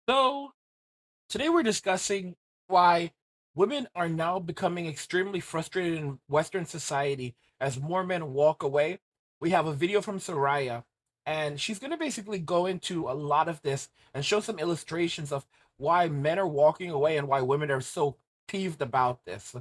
So, today we're discussing why women are now becoming extremely frustrated in Western society as more men walk away. We have a video from Soraya, and she's going to basically go into a lot of this and show some illustrations of why men are walking away and why women are so peeved about this.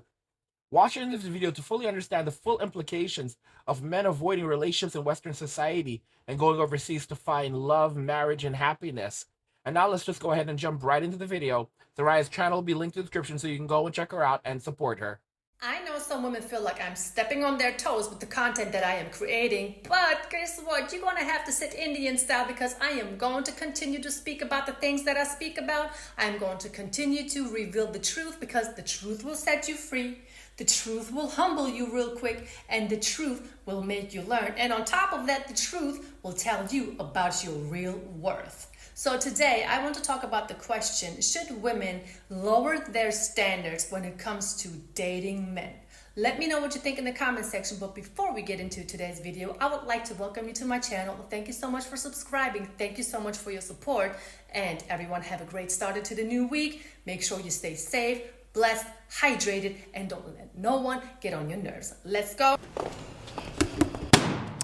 Watch in this video to fully understand the full implications of men avoiding relationships in Western society and going overseas to find love, marriage, and happiness. And now let's just go ahead and jump right into the video. Soraya's channel will be linked in the description so you can go and check her out and support her. I know some women feel like I'm stepping on their toes with the content that I am creating, but guess what? You're going to have to sit Indian style because I am going to continue to speak about the things that I speak about. I'm going to continue to reveal the truth because the truth will set you free. The truth will humble you real quick, and the truth will make you learn. And on top of that, the truth will tell you about your real worth. So today I want to talk about the question, should women lower their standards when it comes to dating men? Let me know what you think in the comment section, but before we get into today's video, I would like to welcome you to my channel. Thank you so much for subscribing. Thank you so much for your support. And everyone have a great start to the new week. Make sure you stay safe, blessed, hydrated, and don't let no one get on your nerves. Let's go.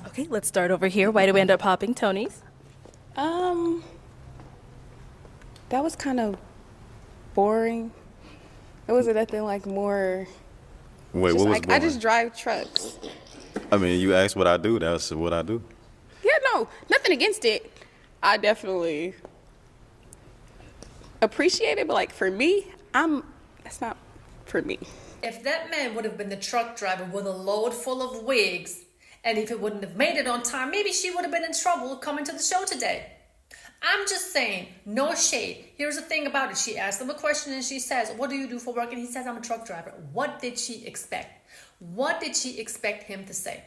Okay, let's start over here. Why do we end up popping Tony's? That was kind of boring. It wasn't nothing like more. Wait, Just what was like, boring? I just drive trucks. I mean, you asked what I do. That's what I do. Yeah, no, nothing against it. I definitely appreciate it, but like for me, that's not for me. If that man would have been the truck driver with a load full of wigs, and if it wouldn't have made it on time, maybe she would have been in trouble coming to the show today. I'm just saying, no shade. Here's the thing about it. She asked him a question and she says, what do you do for work? And he says, I'm a truck driver. What did she expect? What did she expect him to say?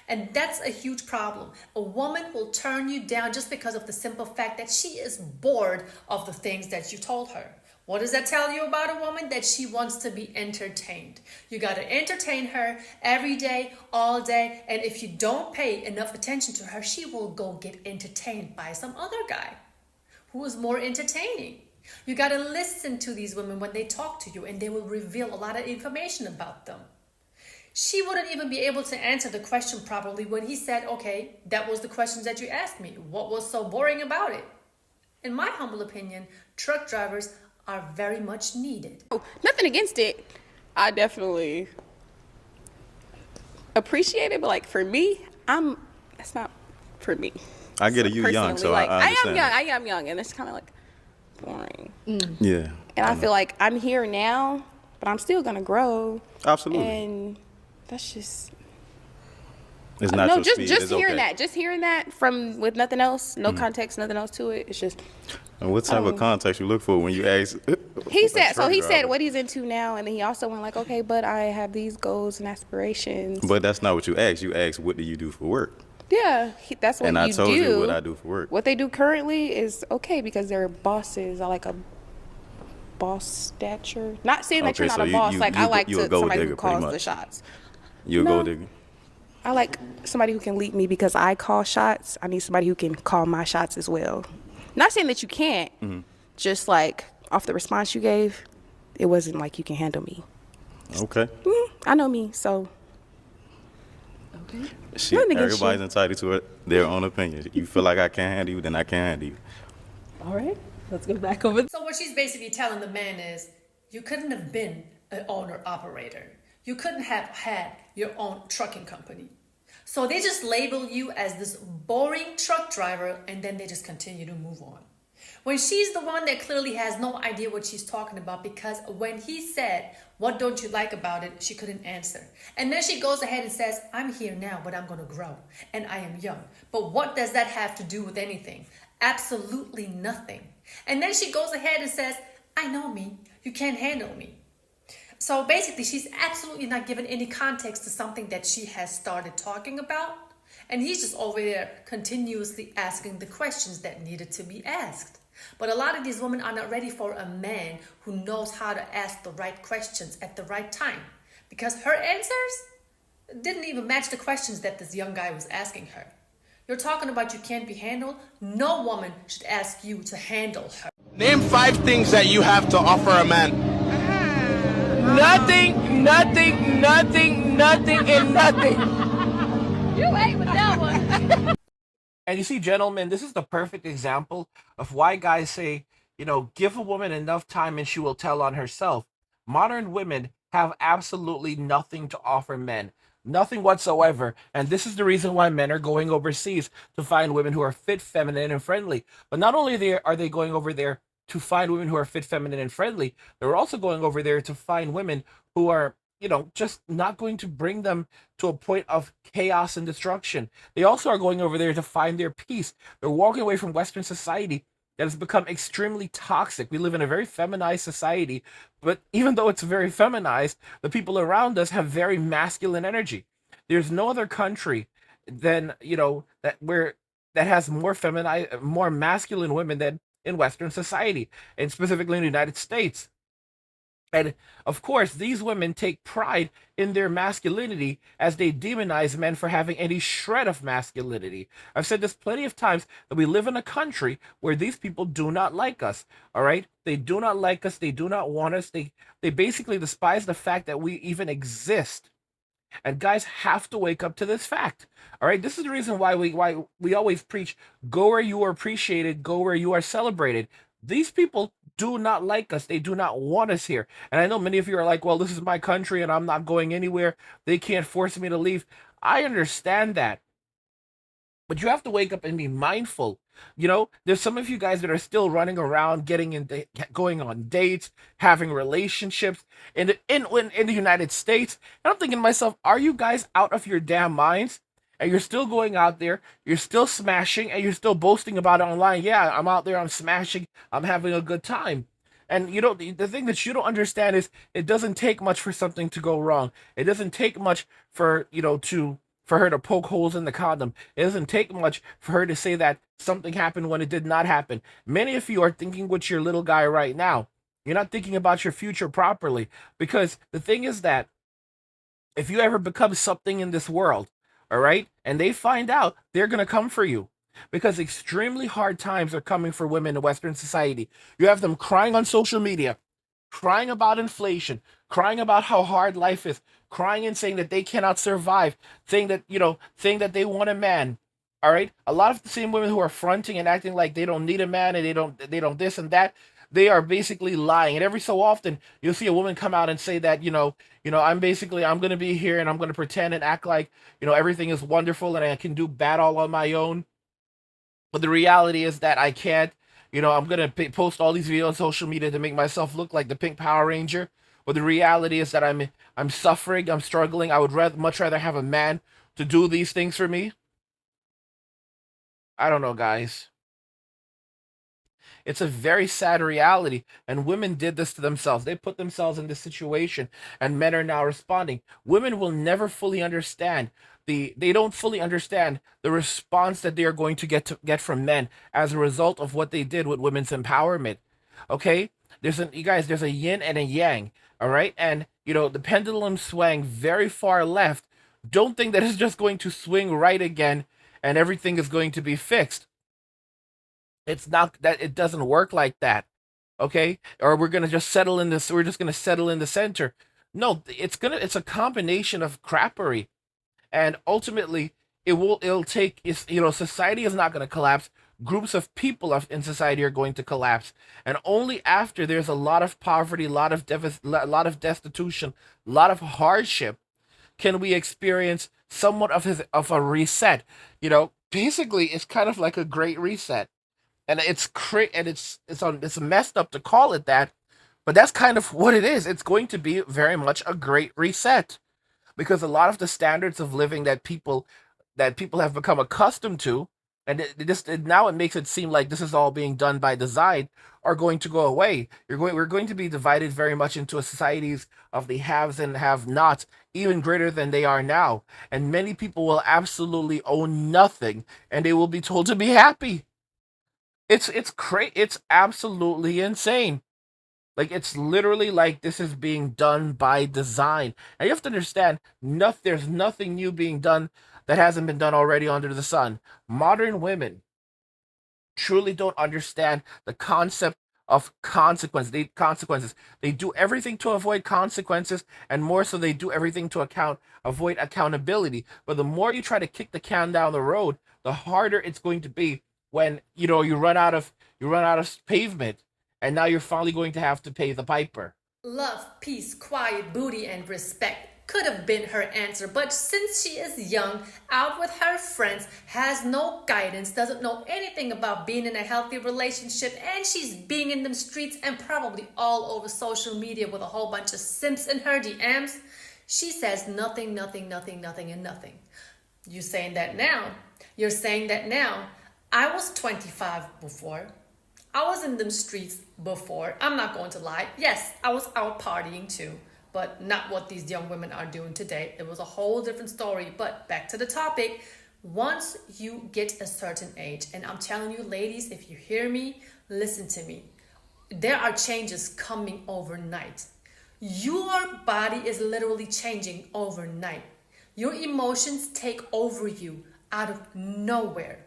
And that's a huge problem. A woman will turn you down just because of the simple fact that she is bored of the things that you told her. What does that tell you about a woman? That she wants to be entertained. You got to entertain her every day, all day. And if you don't pay enough attention to her, she will go get entertained by some other guy who is more entertaining. You got to listen to these women when they talk to you, and they will reveal a lot of information about them. She wouldn't even be able to answer the question properly when he said, okay, that was the questions that you asked me. What was so boring about it? In my humble opinion, truck drivers are very much needed. Oh, nothing against it. I definitely appreciate it, but like for me, that's not for me. I get it. You young, so like, I understand. I am young, and it's kind of like boring. Yeah. And I feel like I'm here now, but I'm still gonna grow. Absolutely. And that's just It's not no, your just speed. just It's hearing okay. that, just hearing that from with nothing else, no context, nothing else to it. It's just And what type of context you look for when you ask? he said. So truck he said driver? what he's into now, and then he also went like, okay, but I have these goals and aspirations. But that's not what you asked. You asked, what do you do for work? Yeah, that's what And you I told do. you what I do for work. What they do currently is okay because they're bosses. I like a boss stature. Not saying that Okay, you're not so a boss. I like you a to gold somebody digger, who pretty calls the much. shots. You a No. gold digger? I like somebody who can lead me because I call shots. I need somebody who can call my shots as well. Not saying that you can't. Just like off the response you gave, it wasn't like you can handle me. Okay. I know me, so Shit, Nothing against everybody's you. entitled to their own opinion. You feel like I can't handle you, then I can't handle you. All right, let's go back over. So what she's basically telling the man is, you couldn't have been an owner-operator. You couldn't have had your own trucking company. So they just label you as this boring truck driver, and then they just continue to move on. When she's the one that clearly has no idea what she's talking about, because when he said, what don't you like about it, she couldn't answer. And then she goes ahead and says, I'm here now, but I'm going to grow, and I am young. But what does that have to do with anything? Absolutely nothing. And then she goes ahead and says, I know me, you can't handle me. So basically, she's absolutely not given any context to something that she has started talking about. And he's just over there continuously asking the questions that needed to be asked. But a lot of these women are not ready for a man who knows how to ask the right questions at the right time. Because her answers didn't even match the questions that this young guy was asking her. You're talking about you can't be handled? No woman should ask you to handle her. Name 5 things that you have to offer a man. Nothing, nothing, nothing, nothing, and nothing. You ain't with that one. And you see, gentlemen, this is the perfect example of why guys say, give a woman enough time and she will tell on herself. Modern women have absolutely nothing to offer men, nothing whatsoever. And this is the reason why men are going overseas to find women who are fit, feminine, and friendly. But not only are they going over there to find women who are fit, feminine, and friendly, they're also going over there to find women who are, just not going to bring them to a point of chaos and destruction. They also are going over there to find their peace. They're walking away from Western society that has become extremely toxic. We live in a very feminized society, but even though it's very feminized, the people around us have very masculine energy. There's no other country than, that has more feminine, more masculine women than in Western society, and specifically in the United States. And of course, these women take pride in their masculinity as they demonize men for having any shred of masculinity. I've said this plenty of times that we live in a country where these people do not like us. All right? They do not like us. They do not want us. They basically despise the fact that we even exist. And guys have to wake up to this fact. All right? This is the reason why we always preach, go where you are appreciated, go where you are celebrated. These people do not like us. They do not want us here. And I know many of you are like, well, this is my country and I'm not going anywhere. They can't force me to leave. I understand that. But you have to wake up and be mindful. There's some of you guys that are still running around, going on dates, having relationships in the United States. And I'm thinking to myself, are you guys out of your damn minds? And you're still going out there, you're still smashing, and you're still boasting about it online. Yeah, I'm out there, I'm smashing, I'm having a good time. And the thing that you don't understand is it doesn't take much for something to go wrong. It doesn't take much for her to poke holes in the condom. It doesn't take much for her to say that something happened when it did not happen. Many of you are thinking with your little guy right now. You're not thinking about your future properly, because the thing is that if you ever become something in this world, all right, and they find out, they're going to come for you, because extremely hard times are coming for women in Western society. You have them crying on social media, crying about inflation, crying about how hard life is, crying and saying that they cannot survive, saying that they want a man. All right, a lot of the same women who are fronting and acting like they don't need a man and they don't this and that, they are basically lying. And every so often you'll see a woman come out and say that, I'm going to be here and I'm going to pretend and act like, everything is wonderful and I can do bad all on my own. But the reality is that I can't. I'm going to post all these videos on social media to make myself look like the pink Power Ranger. But the reality is that I'm suffering, I'm struggling. I would much rather have a man to do these things for me. I don't know, guys. It's a very sad reality. And women did this to themselves. They put themselves in this situation, and men are now responding. Women will never fully understand. They don't fully understand the response that they are going to get from men as a result of what they did with women's empowerment. Okay? There's a yin and a yang. All right? And the pendulum swang very far left. Don't think that it's just going to swing right again and everything is going to be fixed. It's not that. It doesn't work like that. Okay? Or we're going to just settle in this, we're just going to settle in the center. No, it's a combination of crappery. And ultimately it'll take, society is not going to collapse. Groups of people in society are going to collapse. And only after there's a lot of poverty, a lot of destitution, a lot of hardship, can we experience somewhat of a reset. Basically it's kind of like a great reset. And it's messed up to call it that, but that's kind of what it is. It's going to be very much a great reset, because a lot of the standards of living that people have become accustomed to, and now it makes it seem like this is all being done by design, are going to go away. We're going to be divided very much into a societies of the haves and have-nots, even greater than they are now. And many people will absolutely own nothing, and they will be told to be happy. It's absolutely insane. Like, it's literally like this is being done by design. And you have to understand, there's nothing new being done that hasn't been done already under the sun. Modern women truly don't understand the concept of consequences. They do everything to avoid consequences, and more so, they do everything to avoid accountability. But the more you try to kick the can down the road, the harder it's going to be when you run out of pavement, and now you're finally going to have to pay the piper. Love, peace, quiet, booty, and respect could have been her answer, but since she is young, out with her friends, has no guidance, doesn't know anything about being in a healthy relationship, and she's being in them streets and probably all over social media with a whole bunch of simps in her DMs, she says nothing, nothing, nothing, nothing, and nothing. You're saying that now. I was 25 before. I was in them streets before. I'm not going to lie. Yes, I was out partying too, but not what these young women are doing today. It was a whole different story. But back to the topic. Once you get a certain age, and I'm telling you, ladies, if you hear me, listen to me. There are changes coming overnight. Your body is literally changing overnight. Your emotions take over you out of nowhere.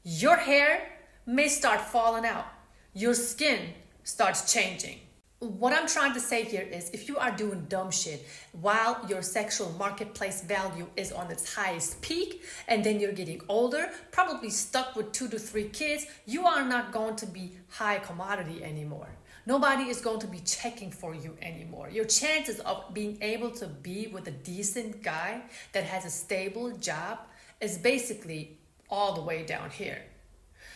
Your hair may start falling out. Your skin starts changing. What I'm trying to say here is if you are doing dumb shit while your sexual marketplace value is on its highest peak and then you're getting older, probably stuck with 2 to 3 kids, you are not going to be high commodity anymore. Nobody is going to be checking for you anymore. Your chances of being able to be with a decent guy that has a stable job is basically all the way down here.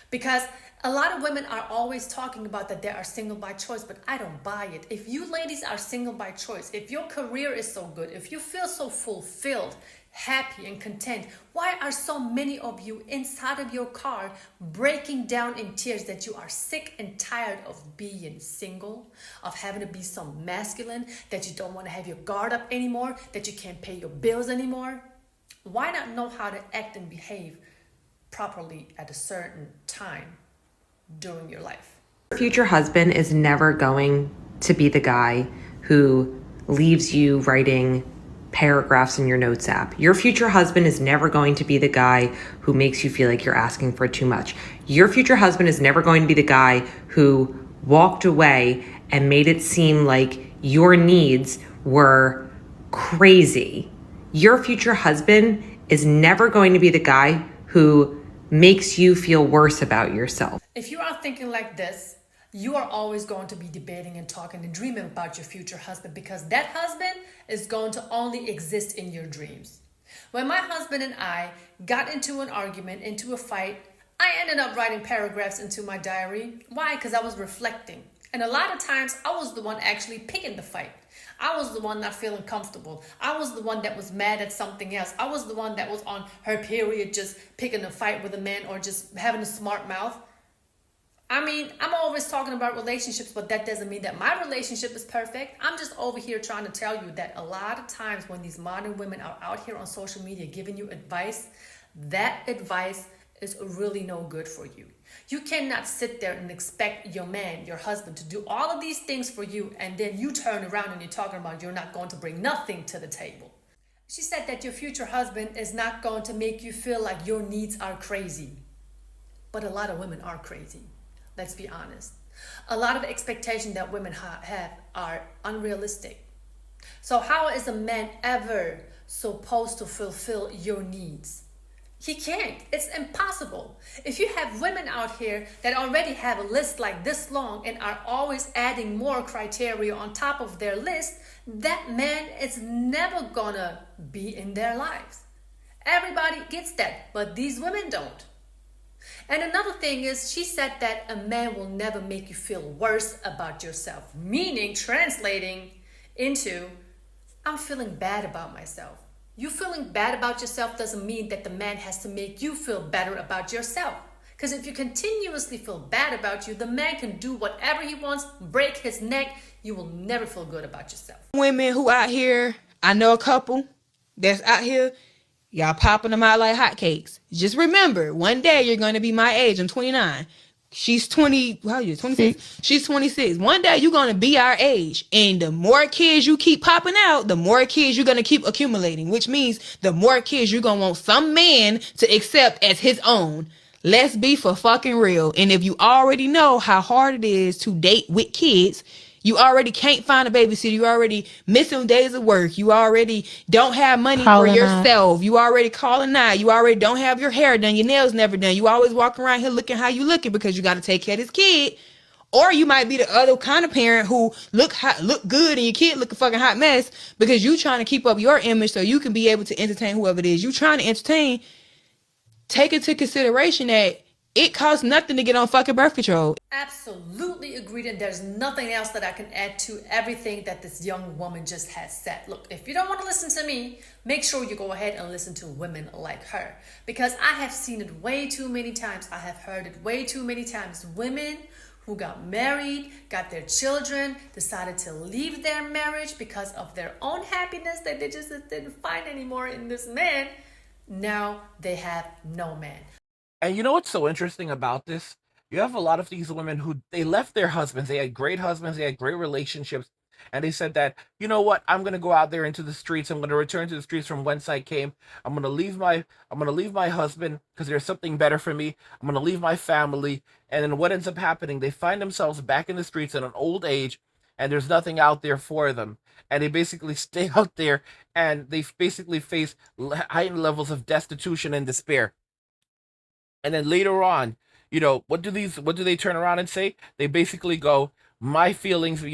Because a lot of women are always talking about that they are single by choice, but I don't buy it. If you ladies are single by choice, if your career is so good, if you feel so fulfilled, happy and content, why are so many of you inside of your car breaking down in tears that you are sick and tired of being single, of having to be so masculine, that you don't want to have your guard up anymore, that you can't pay your bills anymore? Why not know how to act and behave properly at a certain time during your life? Your future husband is never going to be the guy who leaves you writing paragraphs in your notes app. Your future husband is never going to be the guy who makes you feel like you're asking for too much. Your future husband is never going to be the guy who walked away and made it seem like your needs were crazy. Your future husband is never going to be the guy who makes you feel worse about yourself. If you are thinking like this, you are always going to be debating and talking and dreaming about your future husband, because that husband is going to only exist in your dreams. When my husband and I got into an argument, into a fight, I ended up writing paragraphs into my diary. Why? Because I was reflecting. And a lot of times I was the one actually picking the fight. I was the one not feeling comfortable. I was the one that was mad at something else. I was the one that was on her period just picking a fight with a man or just having a smart mouth. I mean, I'm always talking about relationships, but that doesn't mean that my relationship is perfect. I'm just over here trying to tell you that a lot of times when these modern women are out here on social media giving you advice, that advice is really no good for you. You cannot sit there and expect your man, your husband, to do all of these things for you, and then you turn around and you're talking about you're not going to bring nothing to the table. She said that your future husband is not going to make you feel like your needs are crazy. But a lot of women are crazy. Let's be honest. A lot of the expectations that women have are unrealistic. So how is a man ever supposed to fulfill your needs? He can't. It's impossible. If you have women out here that already have a list like this long and are always adding more criteria on top of their list, that man is never gonna be in their lives. Everybody gets that, but these women don't. And another thing is, she said that a man will never make you feel worse about yourself, meaning translating into, I'm feeling bad about myself. You feeling bad about yourself doesn't mean that the man has to make you feel better about yourself. Because if you continuously feel bad about you, the man can do whatever he wants, break his neck, you will never feel good about yourself. Women who out here, I know a couple that's out here, y'all popping them out like hotcakes. Just remember, one day you're going to be my age. I'm 29. She's 20, how are you, 26? She's 26. One day you're going to be our age. And the more kids you keep popping out, the more kids you're going to keep accumulating, which means the more kids you're going to want some man to accept as his own. Let's be for fucking real. And if you already know how hard it is to date with kids, you already can't find a babysitter. You already missing days of work. You already don't have money for yourself. You already calling out. You already don't have your hair done. Your nails never done. You always walking around here looking how you looking because you got to take care of this kid. Or you might be the other kind of parent who look good and your kid look a fucking hot mess because you trying to keep up your image so you can be able to entertain whoever it is you trying to entertain. Take into consideration that it costs nothing to get on fucking birth control. Absolutely agreed, and there's nothing else that I can add to everything that this young woman just has said. Look, if you don't want to listen to me, make sure you go ahead and listen to women like her, because I have seen it way too many times. I have heard it way too many times. Women who got married, got their children, decided to leave their marriage because of their own happiness that they just didn't find anymore in this man. Now they have no man. And you know what's so interesting about this? You have a lot of these women who they left their husbands. They had great husbands, they had great relationships, and they said that, you know what, I'm gonna go out there into the streets. I'm gonna return to the streets from whence I came. I'm gonna leave my husband because there's something better for me. I'm gonna leave my family. And then what ends up happening? They find themselves back in the streets at an old age, and there's nothing out there for them. And they basically stay out there, and they basically face heightened levels of destitution and despair. And then later on, what do they turn around and say? They basically go, my feelings,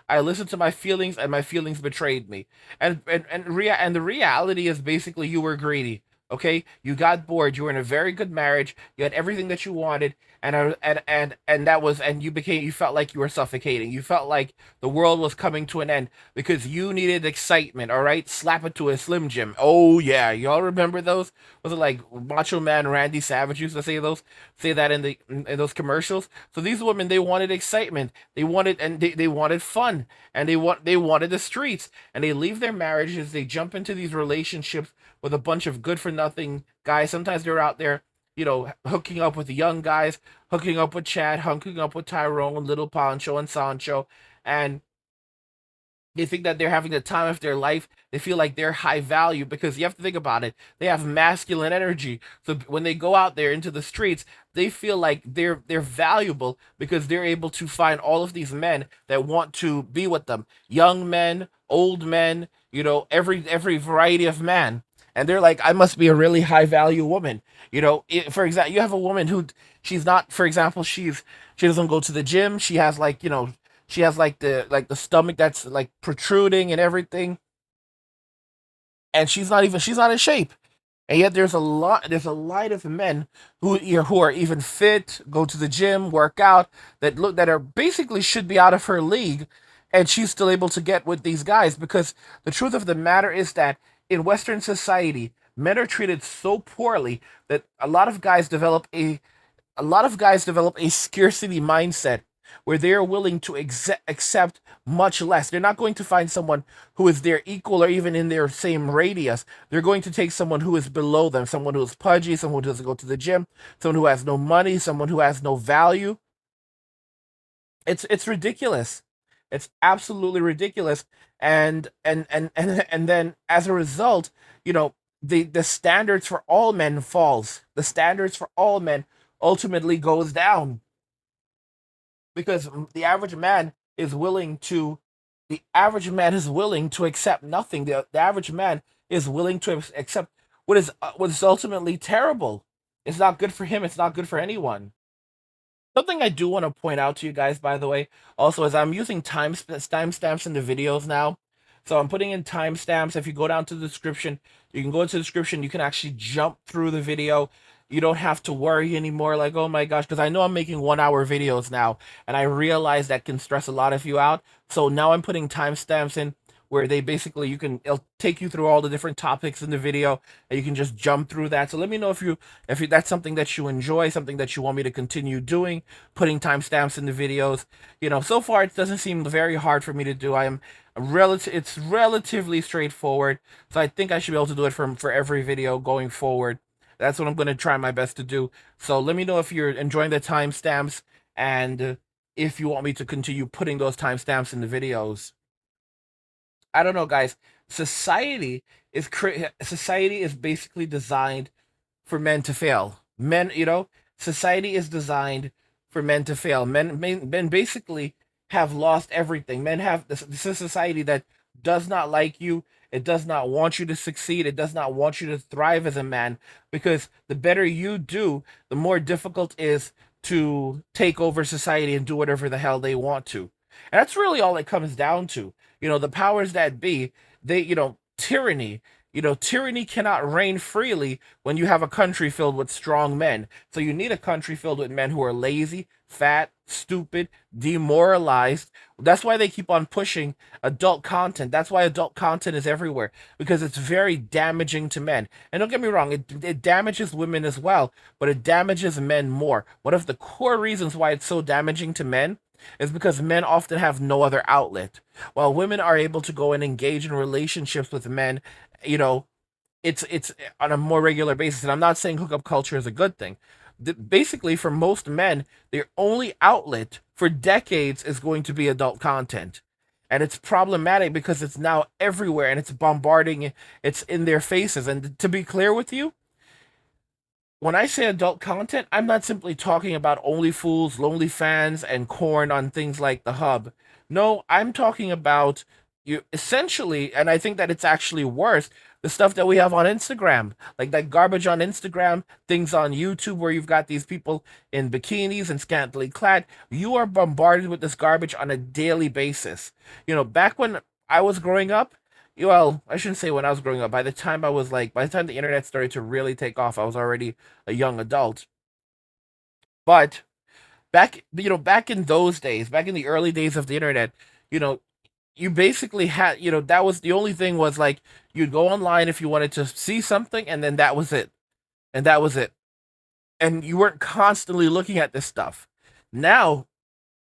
I listened to my feelings and my feelings betrayed me. And the reality is basically you were greedy. Okay, you got bored. You were in a very good marriage. You had everything that you wanted, and you felt like you were suffocating. You felt like the world was coming to an end because you needed excitement. All right, slap it to a Slim Jim. Oh yeah, y'all remember those? Was it like Macho Man Randy Savage used to say that in those commercials? So these women, they wanted excitement. They wanted fun, and they wanted the streets, and they leave their marriages. They jump into these relationships with a bunch of good for nothing guys. Sometimes they're out there, hooking up with the young guys, hooking up with Chad, hooking up with Tyrone, Little Pancho, and Sancho, and they think that they're having the time of their life. They feel like they're high value because you have to think about it. They have masculine energy. So when they go out there into the streets, they feel like they're valuable because they're able to find all of these men that want to be with them. Young men, old men, every variety of man. And they're like, I must be a really high value woman. For example, you have a woman who she's not, for example, she doesn't go to the gym. She has she has the stomach that's like protruding and everything. And she's not in shape. And yet there's a lot of men who are even fit, go to the gym, work out, that are basically should be out of her league, and she's still able to get with these guys because the truth of the matter is that in Western society, men are treated so poorly that a lot of guys develop a scarcity mindset where they're willing to accept much less. They're not going to find someone who is their equal or even in their same radius. They're going to take someone who is below them, someone who is pudgy, someone who doesn't go to the gym, someone who has no money, someone who has no value. It's ridiculous. It's absolutely ridiculous. And then as a result, the standards for all men falls. The standards for all men ultimately goes down because the average man is willing to accept nothing. The average man is willing to accept what is ultimately terrible. It's not good for him. It's not good for anyone. Something I do want to point out to you guys, by the way, also is I'm using timestamps in the videos now. So I'm putting in timestamps. If you go down to the description, you can go into the description. You can actually jump through the video. You don't have to worry anymore, like, oh my gosh, because I know I'm making 1 hour videos now, and I realize that can stress a lot of you out. So now I'm putting timestamps in where it'll take you through all the different topics in the video, and you can just jump through that. So let me know if that's something that you enjoy, something that you want me to continue doing, putting timestamps in the videos. So far it doesn't seem very hard for me to do. It's relatively straightforward, so I think I should be able to do it for every video going forward. That's what I'm going to try my best to do. So let me know if you're enjoying the timestamps and if you want me to continue putting those timestamps in the videos. I don't know, guys. Society is basically designed for men to fail. Men, society is designed for men to fail. Men basically have lost everything. Men have this is a society that does not like you. It does not want you to succeed. It does not want you to thrive as a man, because the better you do, the more difficult it is to take over society and do whatever the hell they want to. And that's really all it comes down to. The powers that be, tyranny. Tyranny cannot reign freely when you have a country filled with strong men. So you need a country filled with men who are lazy, fat, stupid, demoralized. That's why they keep on pushing adult content. That's why adult content is everywhere, because it's very damaging to men. And don't get me wrong, it damages women as well, but it damages men more. One of the core reasons why it's so damaging to men is because men often have no other outlet. While women are able to go and engage in relationships with men, you know, it's on a more regular basis. And I'm not saying hookup culture is a good thing. Basically, for most men, their only outlet for decades is going to be adult content. And it's problematic because it's now everywhere and it's bombarding, it's in their faces. And to be clear with you, when I say adult content, I'm not simply talking about Only Fools, Lonely Fans, and corn on things like the Hub. No, I'm talking about you essentially, and I think that it's actually worse, the stuff that we have on Instagram, like that garbage on Instagram, things on YouTube where you've got these people in bikinis and scantily clad. You are bombarded with this garbage on a daily basis. Back when I was growing up, well, I shouldn't say when I was growing up. By the time the internet started to really take off, I was already a young adult. But back in those days, back in the early days of the internet, you know, you basically had, that was the only thing, was like you'd go online if you wanted to see something, and then that was it. And that was it. And you weren't constantly looking at this stuff. Now,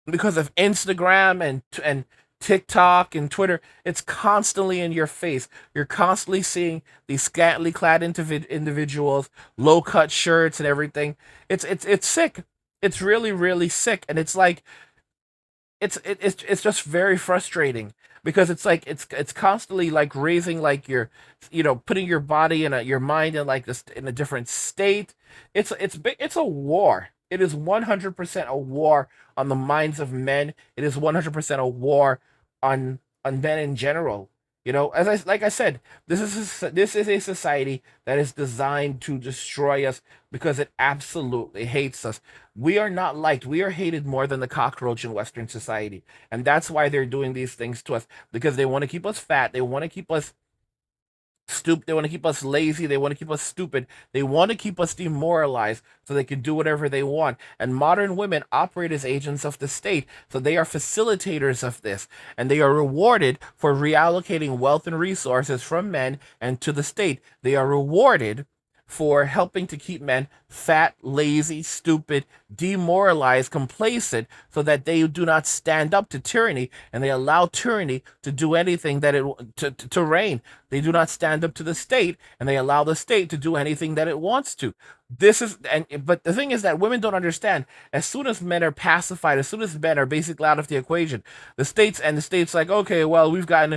because of Instagram and TikTok and Twitter, it's constantly in your face. You're constantly seeing these scantily clad individuals, low cut shirts and everything. It's sick. It's really really sick, and it's like it's just very frustrating, because it's like it's constantly like raising like putting your body and your mind in like this in a different state. It's a war. It is 100% a war on the minds of men. It is 100% a war on men in general. Like I said, this is a society that is designed to destroy us, because it absolutely hates us. We are not liked. We are hated more than the cockroach in Western society, and that's why they're doing these things to us, because they want to keep us fat. They want to keep us stupid. They want to keep us lazy. They want to keep us stupid. They want to keep us demoralized so they can do whatever they want. And modern women operate as agents of the state. So they are facilitators of this. And they are rewarded for reallocating wealth and resources from men and to the state. They are rewarded for helping to keep men fat, lazy, stupid, demoralized, complacent, so that they do not stand up to tyranny, and they allow tyranny to do anything that to reign. They do not stand up to the state, and they allow the state to do anything that it wants to. But the thing is that women don't understand. As soon as men are pacified, as soon as men are basically out of the equation, the state's like, okay, well, we're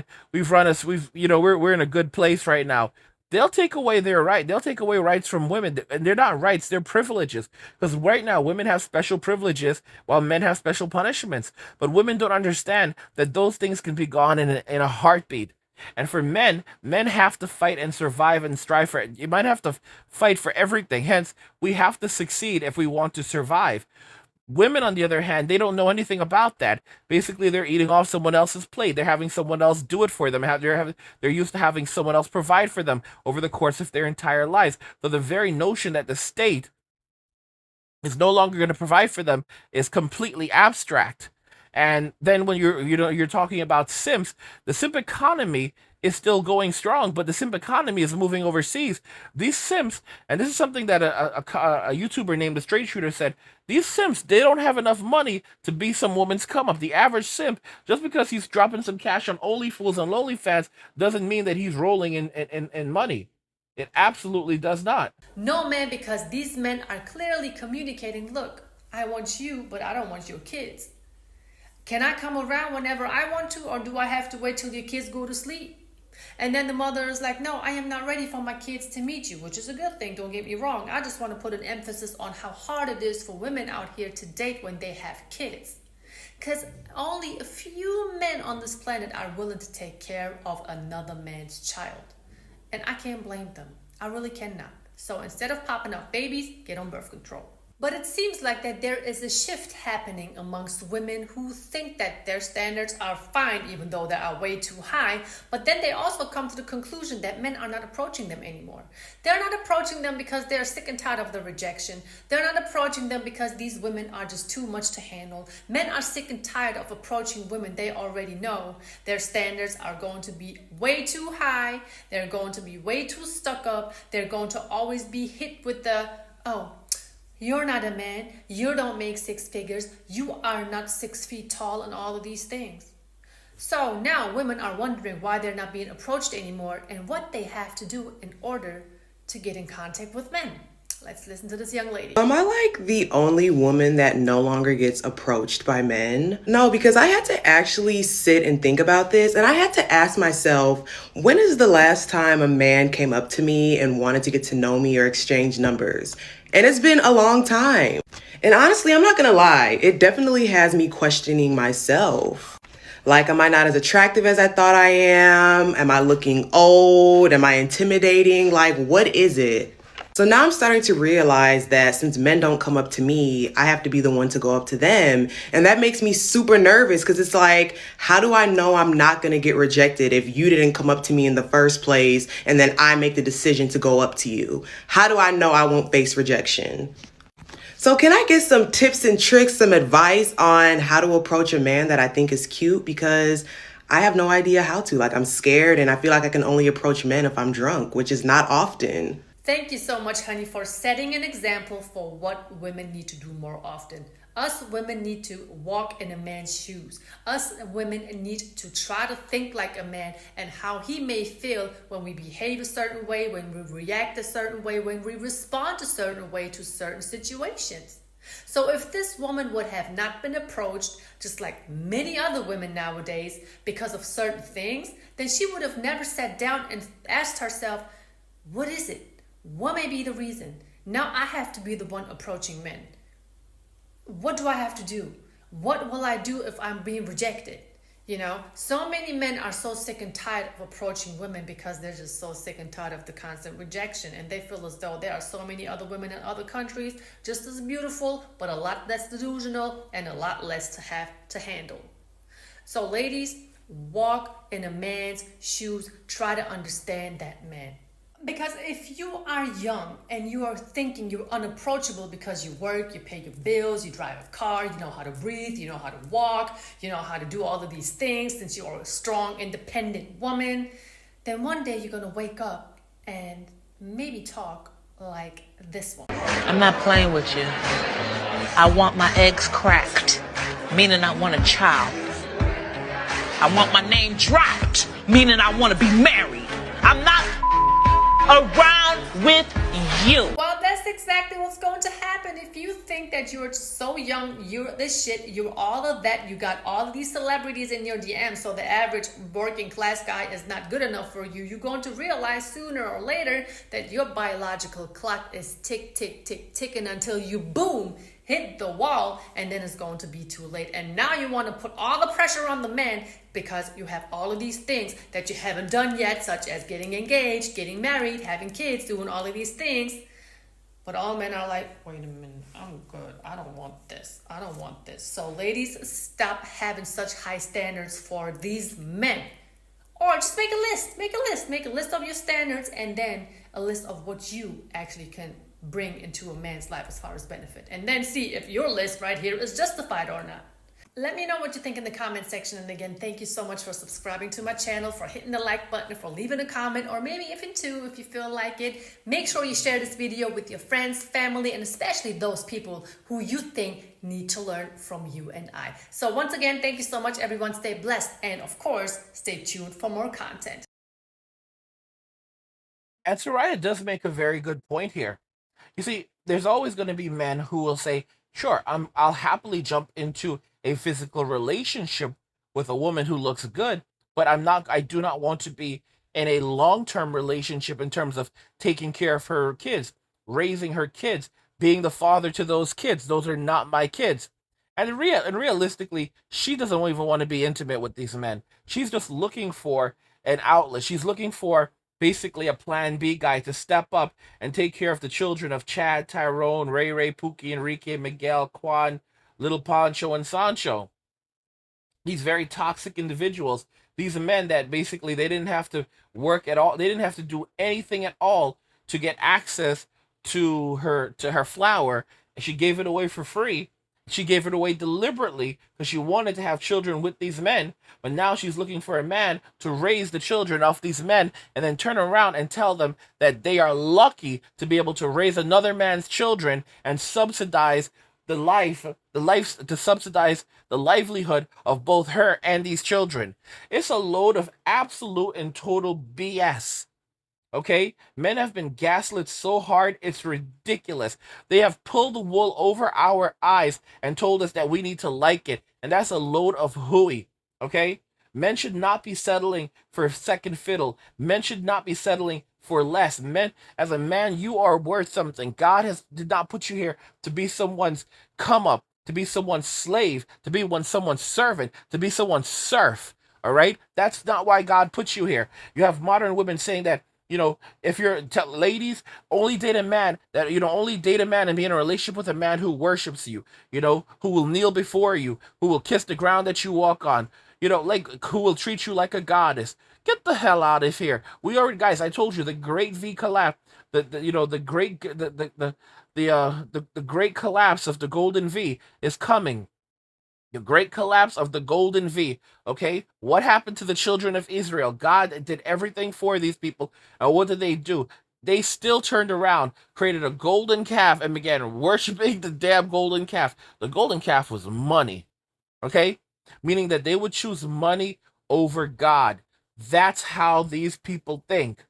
in a good place right now. They'll take away their right. They'll take away rights from women, and they're not rights; they're privileges. Because right now, women have special privileges while men have special punishments. But women don't understand that those things can be gone in a heartbeat. And for men have to fight and survive and strive for it. You might have to fight for everything. Hence, we have to succeed if we want to survive. Women, on the other hand, they don't know anything about that. Basically, they're eating off someone else's plate. They're having someone else do it for them. They're used to having someone else provide for them over the course of their entire lives. So the very notion that the state is no longer going to provide for them is completely abstract. And then when you're talking about simps, the simp economy is still going strong, but the simp economy is moving overseas. These simps, and this is something that a YouTuber named the Straight Shooter said, these simps, they don't have enough money to be some woman's come up. The average simp, just because he's dropping some cash on Only Fools and Lonely Fans, doesn't mean that he's rolling in money. It absolutely does not. No, man, because these men are clearly communicating, look, I want you, but I don't want your kids. Can I come around whenever I want to, or do I have to wait till your kids go to sleep? And then the mother is like, no, I am not ready for my kids to meet you, which is a good thing. Don't get me wrong. I just want to put an emphasis on how hard it is for women out here to date when they have kids. Because only a few men on this planet are willing to take care of another man's child. And I can't blame them. I really cannot. So instead of popping out babies, get on birth control. But it seems like that there is a shift happening amongst women who think that their standards are fine even though they are way too high. But then they also come to the conclusion that men are not approaching them anymore. They're not approaching them because they're sick and tired of the rejection. They're not approaching them because these women are just too much to handle. Men are sick and tired of approaching women they already know their standards are going to be way too high. They're going to be way too stuck up. They're going to always be hit with the, oh, you're not a man, you don't make six figures, you are not 6 feet tall, and all of these things. So now women are wondering why they're not being approached anymore and what they have to do in order to get in contact with men. Let's listen to this young lady. Am I like the only woman that no longer gets approached by men? No, because I had to actually sit and think about this, and I had to ask myself, when is the last time a man came up to me and wanted to get to know me or exchange numbers? And it's been a long time. And honestly, I'm not gonna lie, it definitely has me questioning myself. Like, am I not as attractive as I thought I am? Am I looking old? Am I intimidating? Like, what is it? So now I'm starting to realize that since men don't come up to me, I have to be the one to go up to them. And that makes me super nervous because it's like, how do I know I'm not going to get rejected if you didn't come up to me in the first place and then I make the decision to go up to you? How do I know I won't face rejection? So can I get some tips and tricks, some advice on how to approach a man that I think is cute? Because I have no idea how to. Like, I'm scared and I feel like I can only approach men if I'm drunk, which is not often. Thank you so much, honey, for setting an example for what women need to do more often. Us women need to walk in a man's shoes. Us women need to try to think like a man and how he may feel when we behave a certain way, when we react a certain way, when we respond a certain way to certain situations. So if this woman would have not been approached, just like many other women nowadays, because of certain things, then she would have never sat down and asked herself, what is it? What may be the reason? Now I have to be the one approaching men. What do I have to do? What will I do if I'm being rejected? You know, so many men are so sick and tired of approaching women because they're just so sick and tired of the constant rejection. And they feel as though there are so many other women in other countries just as beautiful, but a lot less delusional and a lot less to have to handle. So ladies, walk in a man's shoes. Try to understand that man. Because if you are young and you are thinking you're unapproachable because you work, you pay your bills, you drive a car, you know how to breathe, you know how to walk, you know how to do all of these things since you are a strong, independent woman, then one day you're going to wake up and maybe talk like this one. I'm not playing with you. I want my eggs cracked, meaning I want a child. I want my name dropped, meaning I want to be married. I'm not around with you. Well, that's exactly what's going to happen if you think that you're so young, you're this shit, you're all of that, you got all of these celebrities in your DM, so the average working class guy is not good enough for you. You're going to realize sooner or later that your biological clock is tick, tick, tick, ticking until you boom, hit the wall, and then it's going to be too late. And now you want to put all the pressure on the man because you have all of these things that you haven't done yet, such as getting engaged, getting married, having kids, doing all of these things. But all men are like, wait a minute, I'm good. I don't want this. I don't want this. So ladies, stop having such high standards for these men. Or just make a list. Make a list of your standards and then a list of what you actually can bring into a man's life as far as benefit. And then see if your list right here is justified or not. Let me know what you think in the comment section. And again, thank you so much for subscribing to my channel, for hitting the like button, for leaving a comment, or maybe even two if you feel like it. Make sure you share this video with your friends, family, and especially those people who you think need to learn from you and I. So once again, thank you so much, everyone. Stay blessed. And of course, stay tuned for more content. And Soraya does make a very good point here. You see, there's always going to be men who will say, sure, I'll happily jump into a physical relationship with a woman who looks good, but I do not want to be in a long-term relationship in terms of taking care of her kids, raising her kids, being the father to those kids. Those are not my kids. And realistically, she doesn't even want to be intimate with these men. She's just looking for an outlet. She's looking for basically a plan B guy to step up and take care of the children of Chad, Tyrone, Ray Ray, Pookie, Enrique, Miguel, Juan, Little Pancho, and Sancho. These very toxic individuals, these men that basically they didn't have to work at all, they didn't have to do anything at all to get access to her flower. She gave it away for free. She gave it away deliberately because she wanted to have children with these men, but now she's looking for a man to raise the children of these men and then turn around and tell them that they are lucky to be able to raise another man's children and subsidize to subsidize the livelihood of both her and these children. It's a load of absolute and total BS. Okay? Men have been gaslit so hard, it's ridiculous. They have pulled the wool over our eyes and told us that we need to like it. And that's a load of hooey. Okay? Men should not be settling for second fiddle. Men should not be settling for less. Men, as a man, you are worth something. God did not put you here to be someone's come up, to be someone's slave, to be someone's servant, to be someone's serf. All right? That's not why God put you here. You have modern women saying that, if you're ladies, only date a man only date a man and be in a relationship with a man who worships you, who will kneel before you, who will kiss the ground that you walk on, like who will treat you like a goddess. Get the hell out of here. We already, guys, I told you the great V collapse, the great collapse of the golden V is coming. The great collapse of the golden V. Okay, what happened to the children of Israel? God did everything for these people, and what did they do? They still turned around, created a golden calf, and began worshiping the damn golden calf. The golden calf was money. Okay, meaning that they would choose money over God. That's how these people think.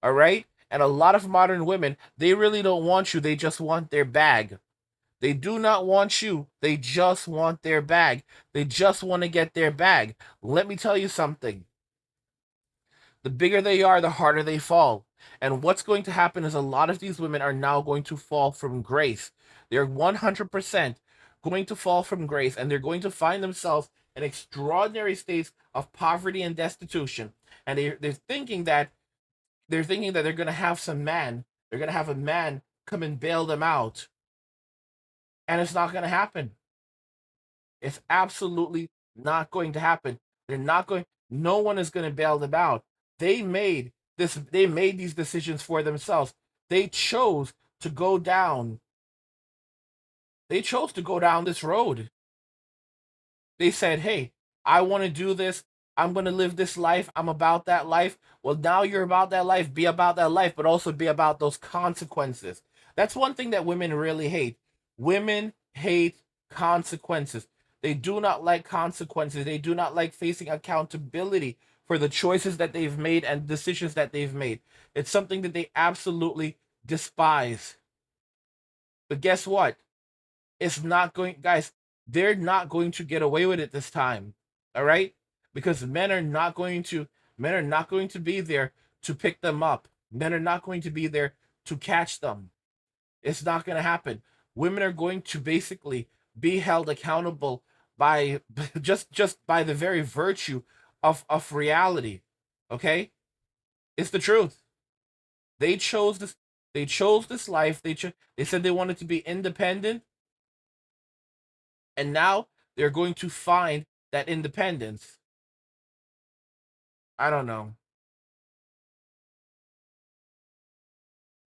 All right, and a lot of modern women, they really don't want you. They just want their bag. They do not want you. They just want their bag. They just want to get their bag. Let me tell you something. The bigger they are, the harder they fall. And what's going to happen is a lot of these women are now going to fall from grace. They're 100% going to fall from grace, and they're going to find themselves in extraordinary states of poverty and destitution. And they're thinking that they're going to have some man. They're going to have a man come and bail them out. And it's not going to happen. It's absolutely not going to happen. They're not going, no one is going to bail them out. They made these decisions for themselves. They chose to go down. They chose to go down this road. They said, hey, I want to do this. I'm going to live this life. I'm about that life. Well, now you're about that life. Be about that life, but also be about those consequences. That's one thing that women really hate. Women hate consequences. They do not like consequences. They do not like facing accountability for the choices that they've made and decisions that they've made. It's something that they absolutely despise. But guess what? It's not going, guys, they're not going to get away with it this time. All right? Because men are not going to be there to pick them up. Men are not going to be there to catch them. It's not going to happen. Women are going to basically be held accountable by just by the very virtue of reality. Okay? It's the truth. They chose this life. They said they wanted to be independent. And now they're going to find that independence. I don't know.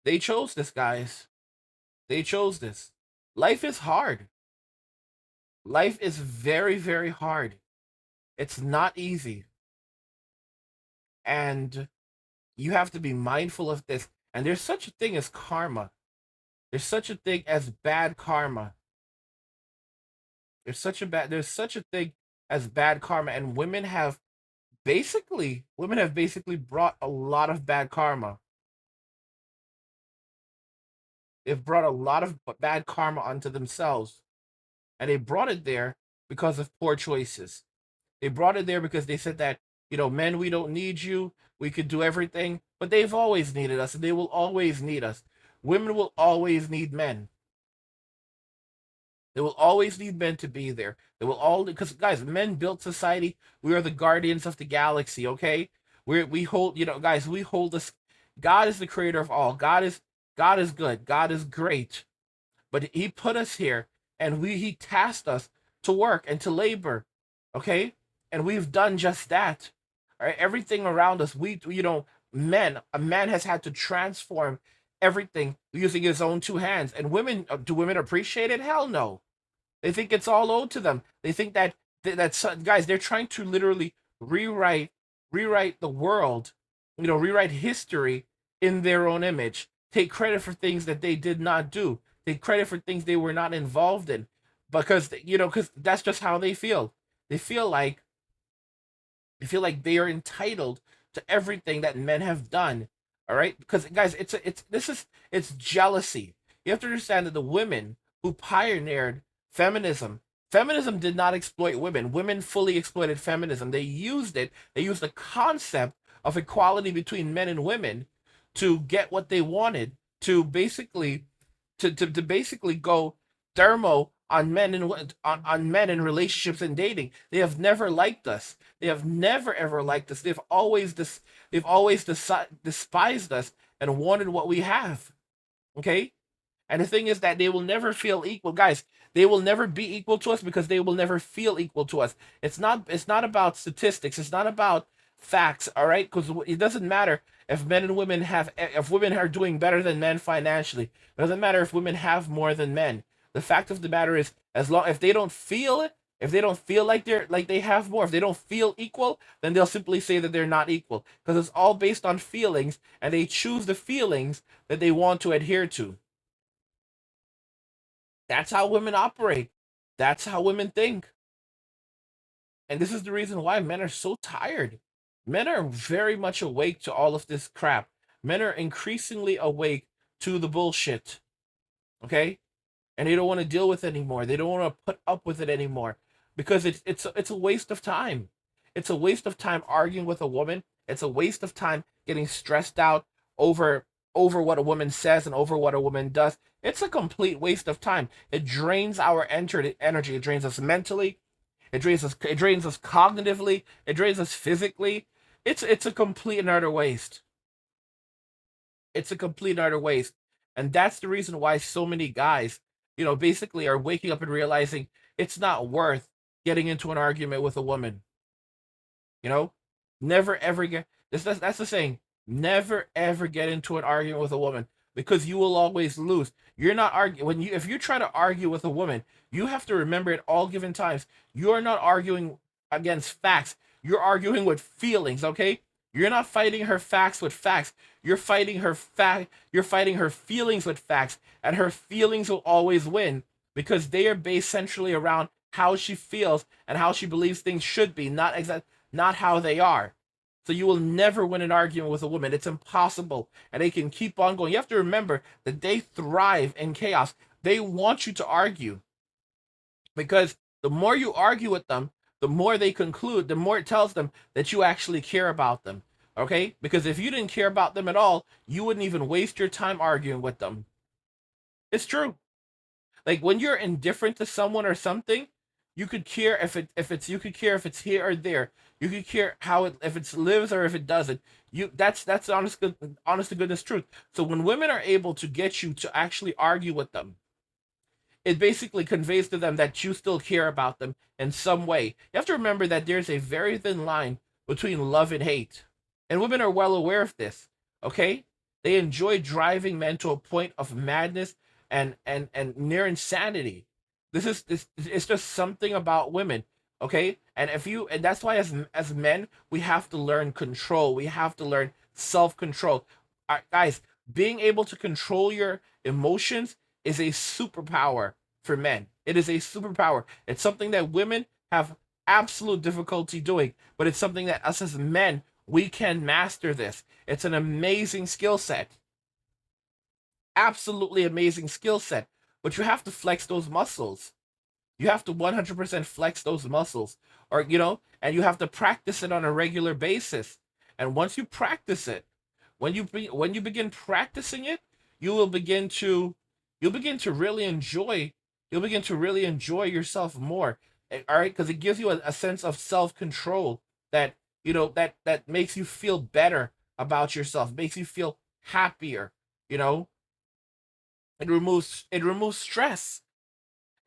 They chose this, guys. They chose this. Life is hard. Life is very, very hard. It's not easy. And you have to be mindful of this. And there's such a thing as karma. There's such a thing as bad karma. There's such a thing as bad karma. And women have basically brought a lot of bad karma. They've brought a lot of bad karma onto themselves. And they brought it there because of poor choices. They brought it there because they said that, men, we don't need you. We could do everything. But they've always needed us, and they will always need us. Women will always need men. They will always need men to be there. They will all, because guys, men built society. We are the guardians of the galaxy. Okay, we hold, guys, we hold this. God is the creator of all. God is good. God is great. But He put us here, and He tasked us to work and to labor. Okay, and we've done just that. All right, everything around us, a man has had to transform everything using his own two hands. And women, do women appreciate it? Hell no. They think it's all owed to them. They think guys, they're trying to literally rewrite the world, rewrite history in their own image. Take credit for things that they did not do. Take credit for things they were not involved in, because that's just how they feel. They feel like they are entitled to everything that men have done. All right, because guys, it's jealousy. You have to understand that the women who pioneered feminism did not exploit women. Women fully exploited feminism. They used it. They used the concept of equality between men and women to get what they wanted, to basically basically go thermo on men and on men in relationships and dating. They have never liked us. They have never ever liked us. They've always despised us and wanted what we have. Okay? And the thing is that they will never feel equal, guys. They will never be equal to us because they will never feel equal to us. It's not about statistics. It's not about facts, all right? Because it doesn't matter if women are doing better than men financially. It doesn't matter if women have more than men. The fact of the matter is, if they don't feel it, if they don't feel like they have more, if they don't feel equal, then they'll simply say that they're not equal, because it's all based on feelings, and they choose the feelings that they want to adhere to. That's how women operate. That's how women think. And this is the reason why men are so tired. Men are very much awake to all of this crap. Men are increasingly awake to the bullshit. Okay? And they don't want to deal with it anymore. They don't want to put up with it anymore, because it's a waste of time. It's a waste of time arguing with a woman. It's a waste of time getting stressed out over what a woman says and over what a woman does. It's a complete waste of time. It drains our energy. It drains us mentally. It drains us. It drains us cognitively. It drains us physically. It's a complete and utter waste. It's a complete and utter waste. And that's the reason why so many guys, basically are waking up and realizing it's not worth getting into an argument with a woman. Never ever get that's the saying. Never ever get into an argument with a woman, because you will always lose. You're not arguing if you try to argue with a woman, you have to remember at all given times, you are not arguing against facts. You're arguing with feelings, okay? You're not fighting her facts with facts. You're fighting her feelings with facts, and her feelings will always win, because they are based centrally around how she feels and how she believes things should be, not how they are. So you will never win an argument with a woman. It's impossible. And they can keep on going. You have to remember that they thrive in chaos. They want you to argue, because the more you argue with them, the more they conclude, the more it tells them that you actually care about them. Okay? Because if you didn't care about them at all, you wouldn't even waste your time arguing with them. It's true. Like, when you're indifferent to someone or something, you could care if it's here or there. You could care if it lives or if it doesn't. That's honest to goodness truth. So when women are able to get you to actually argue with them, it basically conveys to them that you still care about them in some way. You have to remember that there's a very thin line between love and hate. And women are well aware of this. Okay? They enjoy driving men to a point of madness and near insanity. It's just something about women. Okay? And that's why as men, we have to learn control. We have to learn self-control. Guys, being able to control your emotions is a superpower for men. It is a superpower. It's something that women have absolute difficulty doing, but it's something that us as men, we can master this. It's an amazing skill set. Absolutely amazing skill set. But you have to flex those muscles. You have to 100% flex those muscles, or and you have to practice it on a regular basis. And once you practice it, when you begin practicing it, you will begin to you'll begin to really enjoy you'll begin to really enjoy yourself more. All right, because it gives you a sense of self-control that that makes you feel better about yourself, makes you feel happier. You know, it removes stress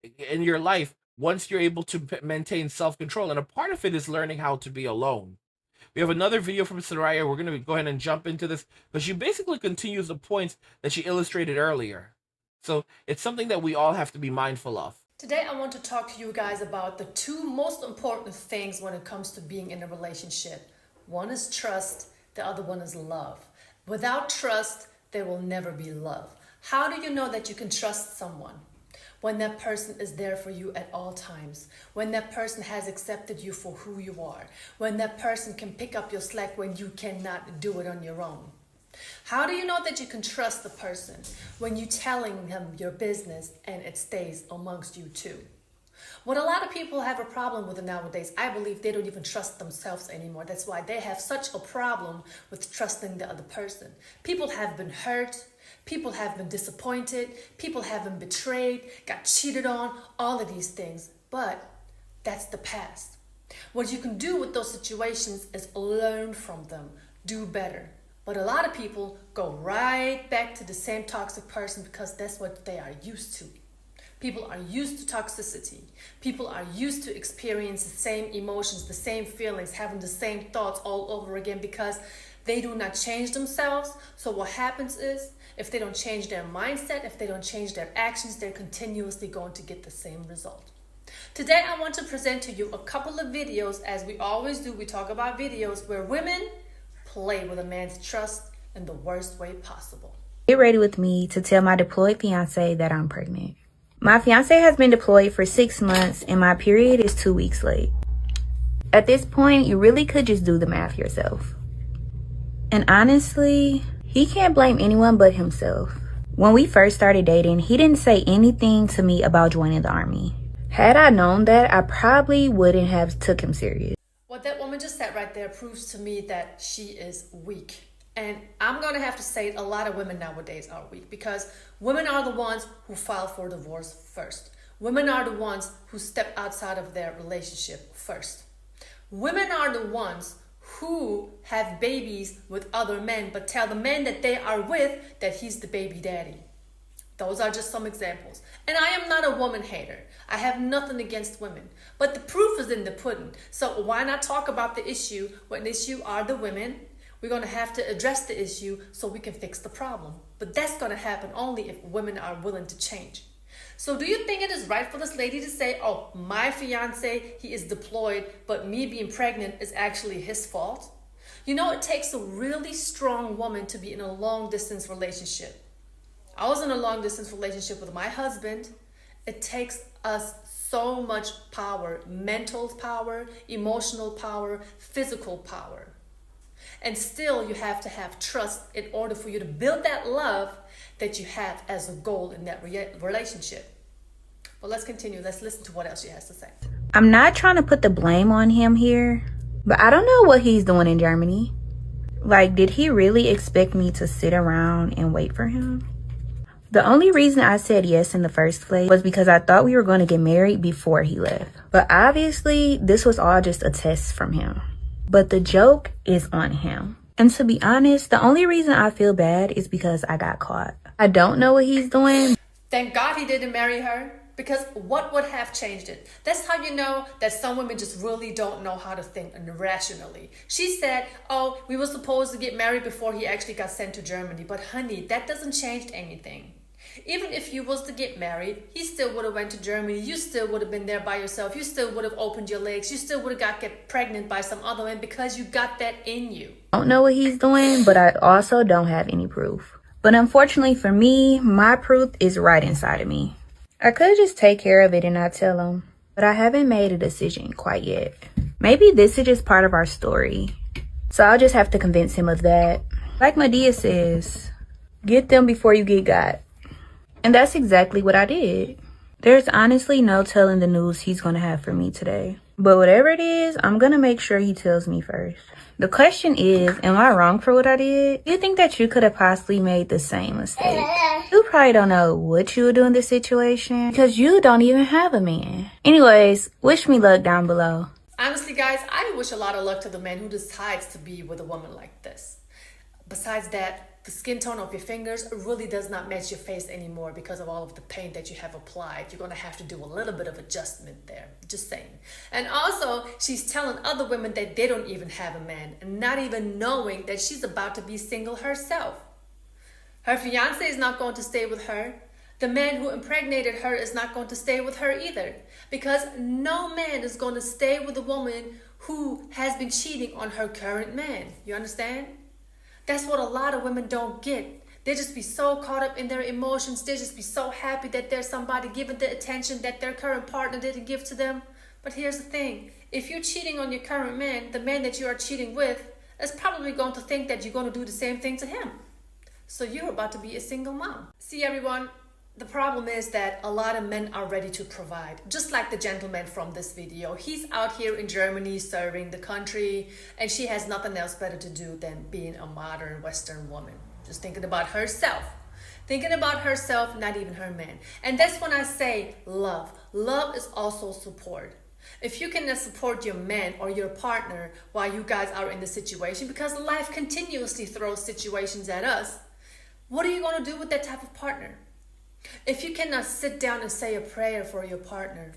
in your life once you're able to maintain self-control, and a part of it is learning how to be alone. We have another video from Soraya. We're going to go ahead and jump into this, but she basically continues the points that she illustrated earlier. So it's something that we all have to be mindful of. Today, I want to talk to you guys about the two most important things when it comes to being in a relationship. One is trust, the other one is love. Without trust, there will never be love. How do you know that you can trust someone? When that person is there for you at all times, when that person has accepted you for who you are, when that person can pick up your slack when you cannot do it on your own. How do you know that you can trust the person? When you're telling him your business and it stays amongst you two. What a lot of people have a problem with nowadays, I believe they don't even trust themselves anymore. That's why they have such a problem with trusting the other person. People have been hurt. People have been disappointed. People have been betrayed, got cheated on, all of these things. But that's the past. What you can do with those situations is learn from them, do better. But a lot of people go right back to the same toxic person because that's what they are used to. People are used to toxicity. People are used to experience the same emotions, the same feelings, having the same thoughts all over again because they do not change themselves. So what happens is, if they don't change their mindset, if they don't change their actions, they're continuously going to get the same result. Today, I want to present to you a couple of videos. As we always do, we talk about videos where women play with a man's trust in the worst way possible. Get ready with me to tell my deployed fiance that I'm pregnant. My fiance has been deployed for 6 months and my period is 2 weeks late. At this point, you really could just do the math yourself. And honestly, he can't blame anyone but himself. When we first started dating, he didn't say anything to me about joining the army. Had I known that, I probably wouldn't have took him serious. What that woman just said right there proves to me that she is weak. And I'm going to have to say a lot of women nowadays are weak because women are the ones who file for divorce first. Women are the ones who step outside of their relationship first. Women are the ones who have babies with other men but tell the man that they are with that he's the baby daddy. Those are just some examples. And I am not a woman hater. I have nothing against women. But the proof is in the pudding. So why not talk about the issue when the issue are the women? We're going to have to address the issue so we can fix the problem. But that's going to happen only if women are willing to change. So do you think it is right for this lady to say, oh, my fiance, he is deployed, but me being pregnant is actually his fault? You know, it takes a really strong woman to be in a long distance relationship. I was in a long distance relationship with my husband. It takes us so much power, mental power, emotional power, physical power. And still you have to have trust in order for you to build that love that you have as a goal in that relationship. But let's continue. Let's listen to what else she has to say. I'm not trying to put the blame on him here, but I don't know what he's doing in Germany. Like, did he really expect me to sit around and wait for him? The only reason I said yes in the first place was because I thought we were going to get married before he left. But obviously, this was all just a test from him. But the joke is on him. And to be honest, the only reason I feel bad is because I got caught. I don't know what he's doing. Thank God he didn't marry her, because what would have changed it? That's how you know that some women just really don't know how to think rationally. She said, oh, we were supposed to get married before he actually got sent to Germany. But honey, that doesn't change anything. Even if you was to get married, he still would have went to Germany. You still would have been there by yourself. You still would have opened your legs. You still would have get pregnant by some other man because you got that in you. I don't know what he's doing, but I also don't have any proof. But unfortunately for me, my proof is right inside of me. I could just take care of it and not tell him, but I haven't made a decision quite yet. Maybe this is just part of our story. So I'll just have to convince him of that. Like Medea says, get them before you get got. And that's exactly what I did. There's honestly no telling the news he's gonna have for me today. But whatever it is, I'm gonna make sure he tells me first. The question is, am I wrong for what I did? You think that you could have possibly made the same mistake? You probably don't know what you would do in this situation because you don't even have a man. Anyways, wish me luck down below. Honestly, guys, I wish a lot of luck to the man who decides to be with a woman like this. Besides that, the skin tone of your fingers really does not match your face anymore because of all of the paint that you have applied. You're going to have to do a little bit of adjustment there. Just saying. And also, she's telling other women that they don't even have a man, and not even knowing that she's about to be single herself. Her fiance is not going to stay with her. The man who impregnated her is not going to stay with her either, because no man is going to stay with a woman who has been cheating on her current man. You understand? That's what a lot of women don't get. They just be so caught up in their emotions. They just be so happy that there's somebody giving the attention that their current partner didn't give to them. But here's the thing. If you're cheating on your current man, the man that you are cheating with is probably going to think that you're going to do the same thing to him. So you're about to be a single mom. See, everyone, the problem is that a lot of men are ready to provide. Just like the gentleman from this video. He's out here in Germany serving the country, and she has nothing else better to do than being a modern Western woman. Just thinking about herself. Thinking about herself, not even her man. And that's when I say love. Love is also support. If you cannot support your man or your partner while you guys are in the situation, because life continuously throws situations at us, what are you going to do with that type of partner? If you cannot sit down and say a prayer for your partner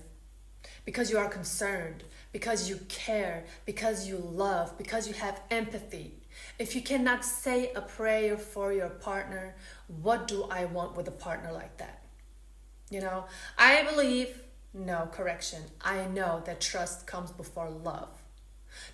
because you are concerned, because you care, because you love, because you have empathy, if you cannot say a prayer for your partner, what do I want with a partner like that? You know, I know that trust comes before love,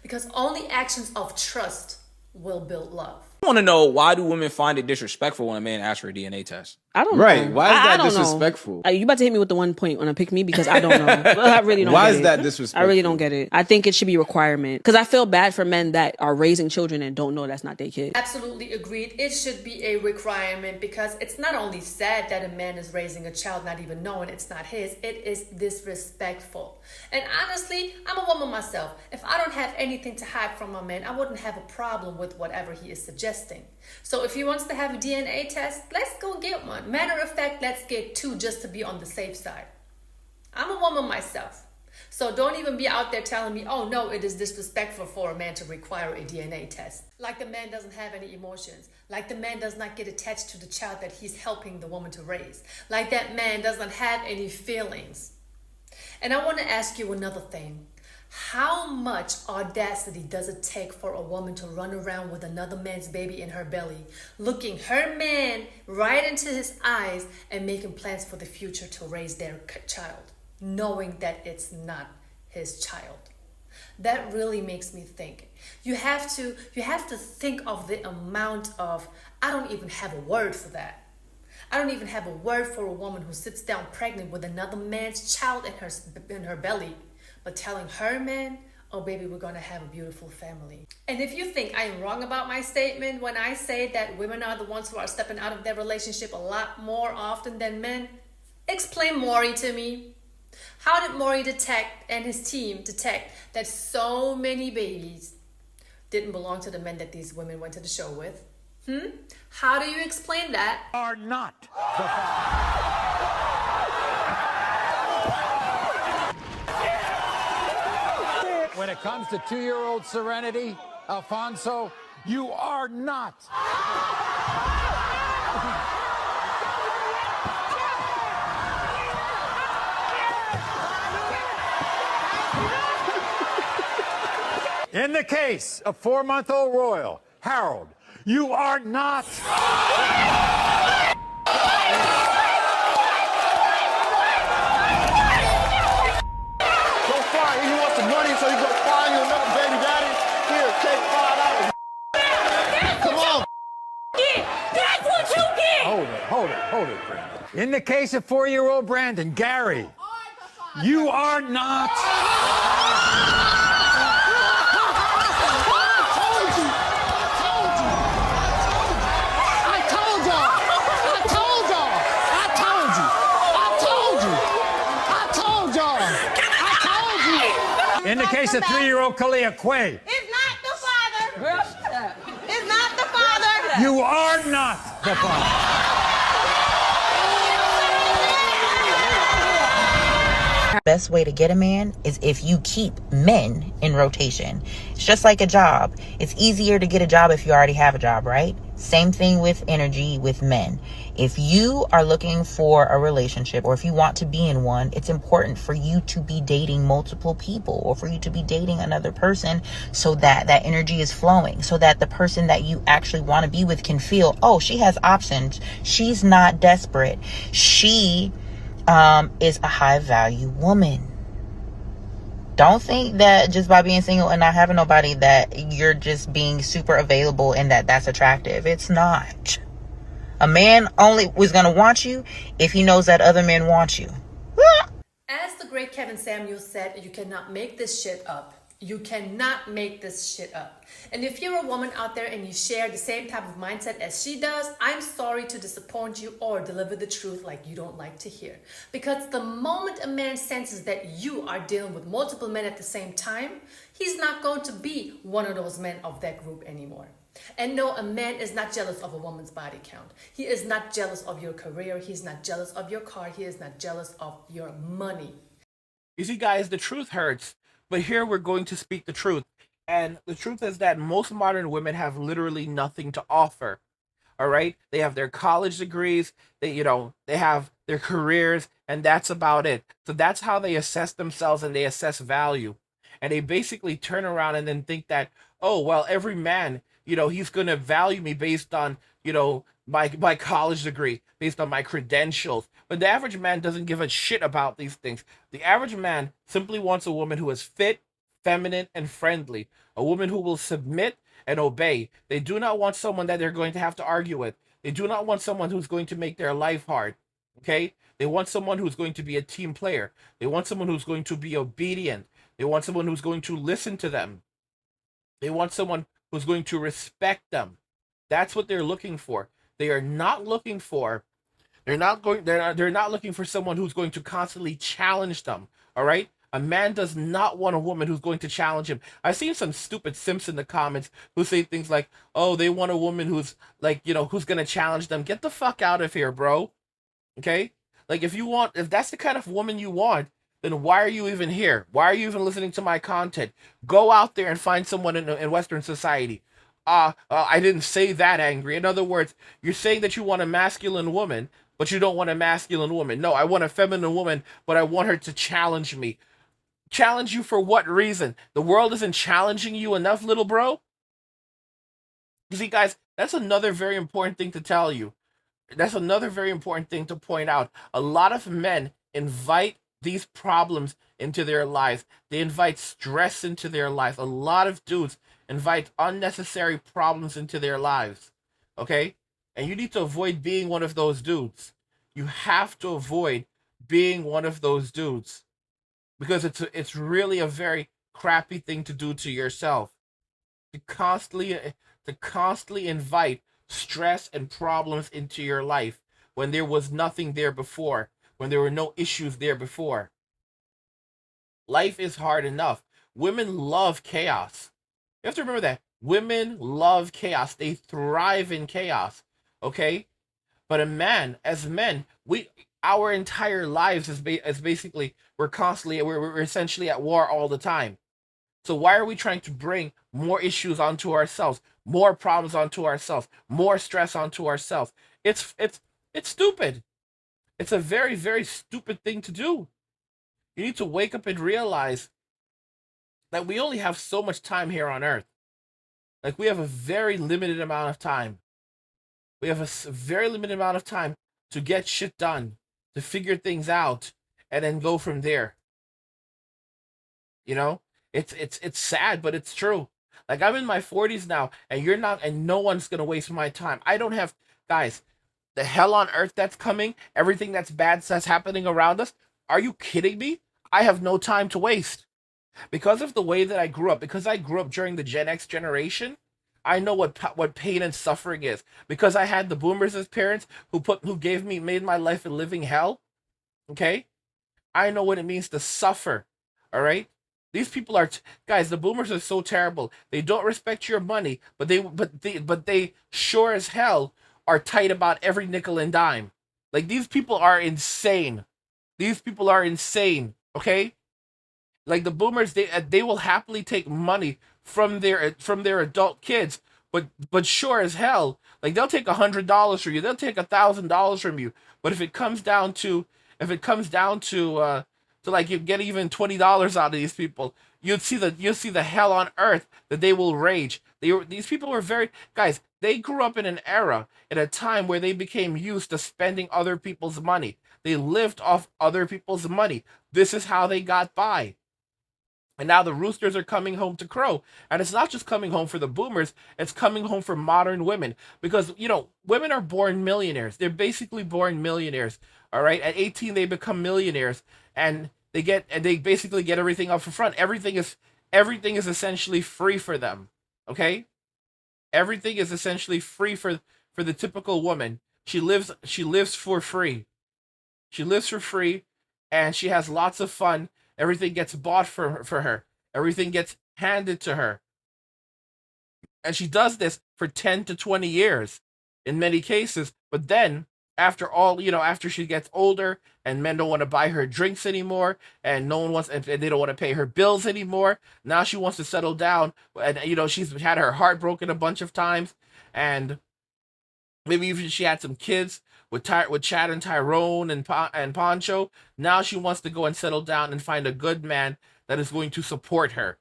because only actions of trust will build love. I want to know, why do women find it disrespectful when a man asks for a DNA test? I don't know. Right. Why is I that don't disrespectful? You about to hit me with the 1 point on a pick me because I don't know. I really don't Why get is it. that disrespectful? I really don't get it. I think it should be a requirement because I feel bad for men that are raising children and don't know that's not their kid. Absolutely agreed. It should be a requirement because it's not only sad that a man is raising a child not even knowing it's not his, it is disrespectful. And honestly, I'm a woman myself. If I don't have anything to hide from my man, I wouldn't have a problem with whatever he is suggesting. So if he wants to have a DNA test, let's go get one. Matter of fact, let's get 2 just to be on the safe side. I'm a woman myself. So don't even be out there telling me, oh no, it is disrespectful for a man to require a DNA test. Like the man doesn't have any emotions. Like the man does not get attached to the child that he's helping the woman to raise. Like that man doesn't have any feelings. And I want to ask you another thing. How much audacity does it take for a woman to run around with another man's baby in her belly, looking her man right into his eyes and making plans for the future to raise their child, knowing that it's not his child? That really makes me think. You have to think of the amount of, I don't even have a word for that. I don't even have a word for a woman who sits down pregnant with another man's child in her belly, but telling her man, oh baby, we're gonna have a beautiful family. And if you think I am wrong about my statement when I say that women are the ones who are stepping out of their relationship a lot more often than men, explain Maury to me. How did Maury and his team detect that so many babies didn't belong to the men that these women went to the show with? How do you explain that? Are not the father. When it comes to 2-year-old Serenity, Alfonso, you are not. In the case of 4-month-old Royal, Harold, you are not. Money so you go find you another baby daddy. Here, take $5. Come on. That's what you get. Hold it, Brandon. In the case of 4-year-old Brandon, Gary, you are not. case of 3-year-old Kalia Quay. It's not the father. Girl, shut up. It's not the father. You are not the father. Best way to get a man is if you keep men in rotation. It's just like a job. It's easier to get a job if you already have a job, right? Same thing with energy with men. If you are looking for a relationship or if you want to be in one, it's important for you to be dating multiple people or for you to be dating another person so that that energy is flowing, so that the person that you actually want to be with can feel, oh, she has options. She's not desperate. She is a high value woman. Don't think that just by being single and not having nobody that you're just being super available and that's attractive. It's not. A man only is going to want you if he knows that other men want you. As the great Kevin Samuels said, you cannot make this shit up. You cannot make this shit up. And if you're a woman out there and you share the same type of mindset as she does, I'm sorry to disappoint you or deliver the truth like you don't like to hear. Because the moment a man senses that you are dealing with multiple men at the same time, he's not going to be one of those men of that group anymore. And no, a man is not jealous of a woman's body count. He is not jealous of your career. He's not jealous of your car. He is not jealous of your money. You see, guys, the truth hurts. But here we're going to speak the truth. And the truth is that most modern women have literally nothing to offer. All right? They have their college degrees, they have their careers, and that's about it. So that's how they assess themselves and they assess value. And they basically turn around and then think that, oh, well, every man, he's going to value me based on, my college degree, based on my credentials. But the average man doesn't give a shit about these things. The average man simply wants a woman who is fit, feminine, and friendly. A woman who will submit and obey. They do not want someone that they're going to have to argue with. They do not want someone who's going to make their life hard. Okay? They want someone who's going to be a team player. They want someone who's going to be obedient. They want someone who's going to listen to them. They want someone who's going to respect them. That's what they're looking for. They are not looking for they're not looking for someone who's going to constantly challenge them. All right? A man does not want a woman who's going to challenge him. I've seen some stupid simps in the comments who say things like, "Oh, they want a woman who's like, who's going to challenge them." Get the fuck out of here, bro. Okay? Like if that's the kind of woman you want, then why are you even here? Why are you even listening to my content? Go out there and find someone in Western society. I didn't say that, angry. In other words, you're saying that you want a masculine woman, but you don't want a masculine woman. No, I want a feminine woman, but I want her to challenge me. Challenge you for what reason? The world isn't challenging you enough, little bro? You see, guys, that's another very important thing to tell you. That's another very important thing to point out. A lot of men invite these problems into their lives. They invite stress into their lives. A lot of dudes invite unnecessary problems into their lives. Okay? And you need to avoid being one of those dudes. You have to avoid being one of those dudes. Because it's really a very crappy thing to do to yourself. To constantly invite stress and problems into your life when there was nothing there before, when there were no issues there before. Life is hard enough. Women love chaos. You have to remember that. Women love chaos. They thrive in chaos. Okay? But as men, our entire lives is basically we're essentially at war all the time. So why are we trying to bring more issues onto ourselves, more problems onto ourselves, more stress onto ourselves? It's stupid. It's a very, very stupid thing to do. You need to wake up and realize that we only have so much time here on Earth. Like, we have a very limited amount of time. We have a very limited amount of time to get shit done, to figure things out, and then go from there. It's sad, but it's true. Like, I'm in my 40s now, and no one's gonna waste my time. I don't have, guys, the hell on earth that's coming, everything that's bad that's happening around us. Are you kidding me? I have no time to waste. Because of the way that I grew up, because I grew up during the Gen X generation, I know what pain and suffering is. Because I had the boomers as parents who made my life a living hell. Okay? I know what it means to suffer. All right? These people are guys. The boomers are so terrible. They don't respect your money, but they sure as hell are tight about every nickel and dime. Like these people are insane. These people are insane. Okay, like the boomers, they will happily take money from their adult kids, but sure as hell, like they'll take $100 from you, they'll take $1,000 from you. But if it comes down to like you get even $20 out of these people, you'll see the hell on earth that they will rage. These people were very guys. They grew up in an era, in a time where they became used to spending other people's money. They lived off other people's money. This is how they got by. And now the roosters are coming home to crow. And it's not just coming home for the boomers, it's coming home for modern women. Because, women are born millionaires. They're basically born millionaires. All right. At 18, they become millionaires. And they basically get everything up front. Everything is essentially free for them. Okay? Everything is essentially free for the typical woman. She lives for free. She lives for free and she has lots of fun. Everything gets bought for her. Everything gets handed to her. And she does this for 10 to 20 years in many cases. But then, after she gets older and men don't want to buy her drinks anymore and no one wants, and they don't want to pay her bills anymore, now she wants to settle down. And, she's had her heart broken a bunch of times. And maybe even she had some kids with Chad and Tyrone and Poncho. Now she wants to go and settle down and find a good man that is going to support her.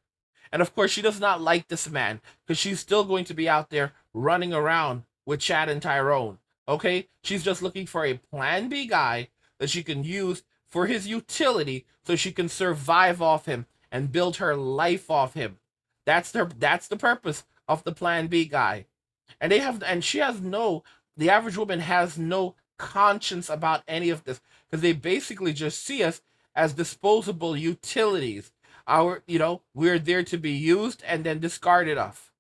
And of course, she does not like this man because she's still going to be out there running around with Chad and Tyrone. Okay? She's just looking for a plan B guy that she can use for his utility so she can survive off him and build her life off him. That's the purpose of the plan B guy. And the average woman has no conscience about any of this because they basically just see us as disposable utilities. We're there to be used and then discarded of.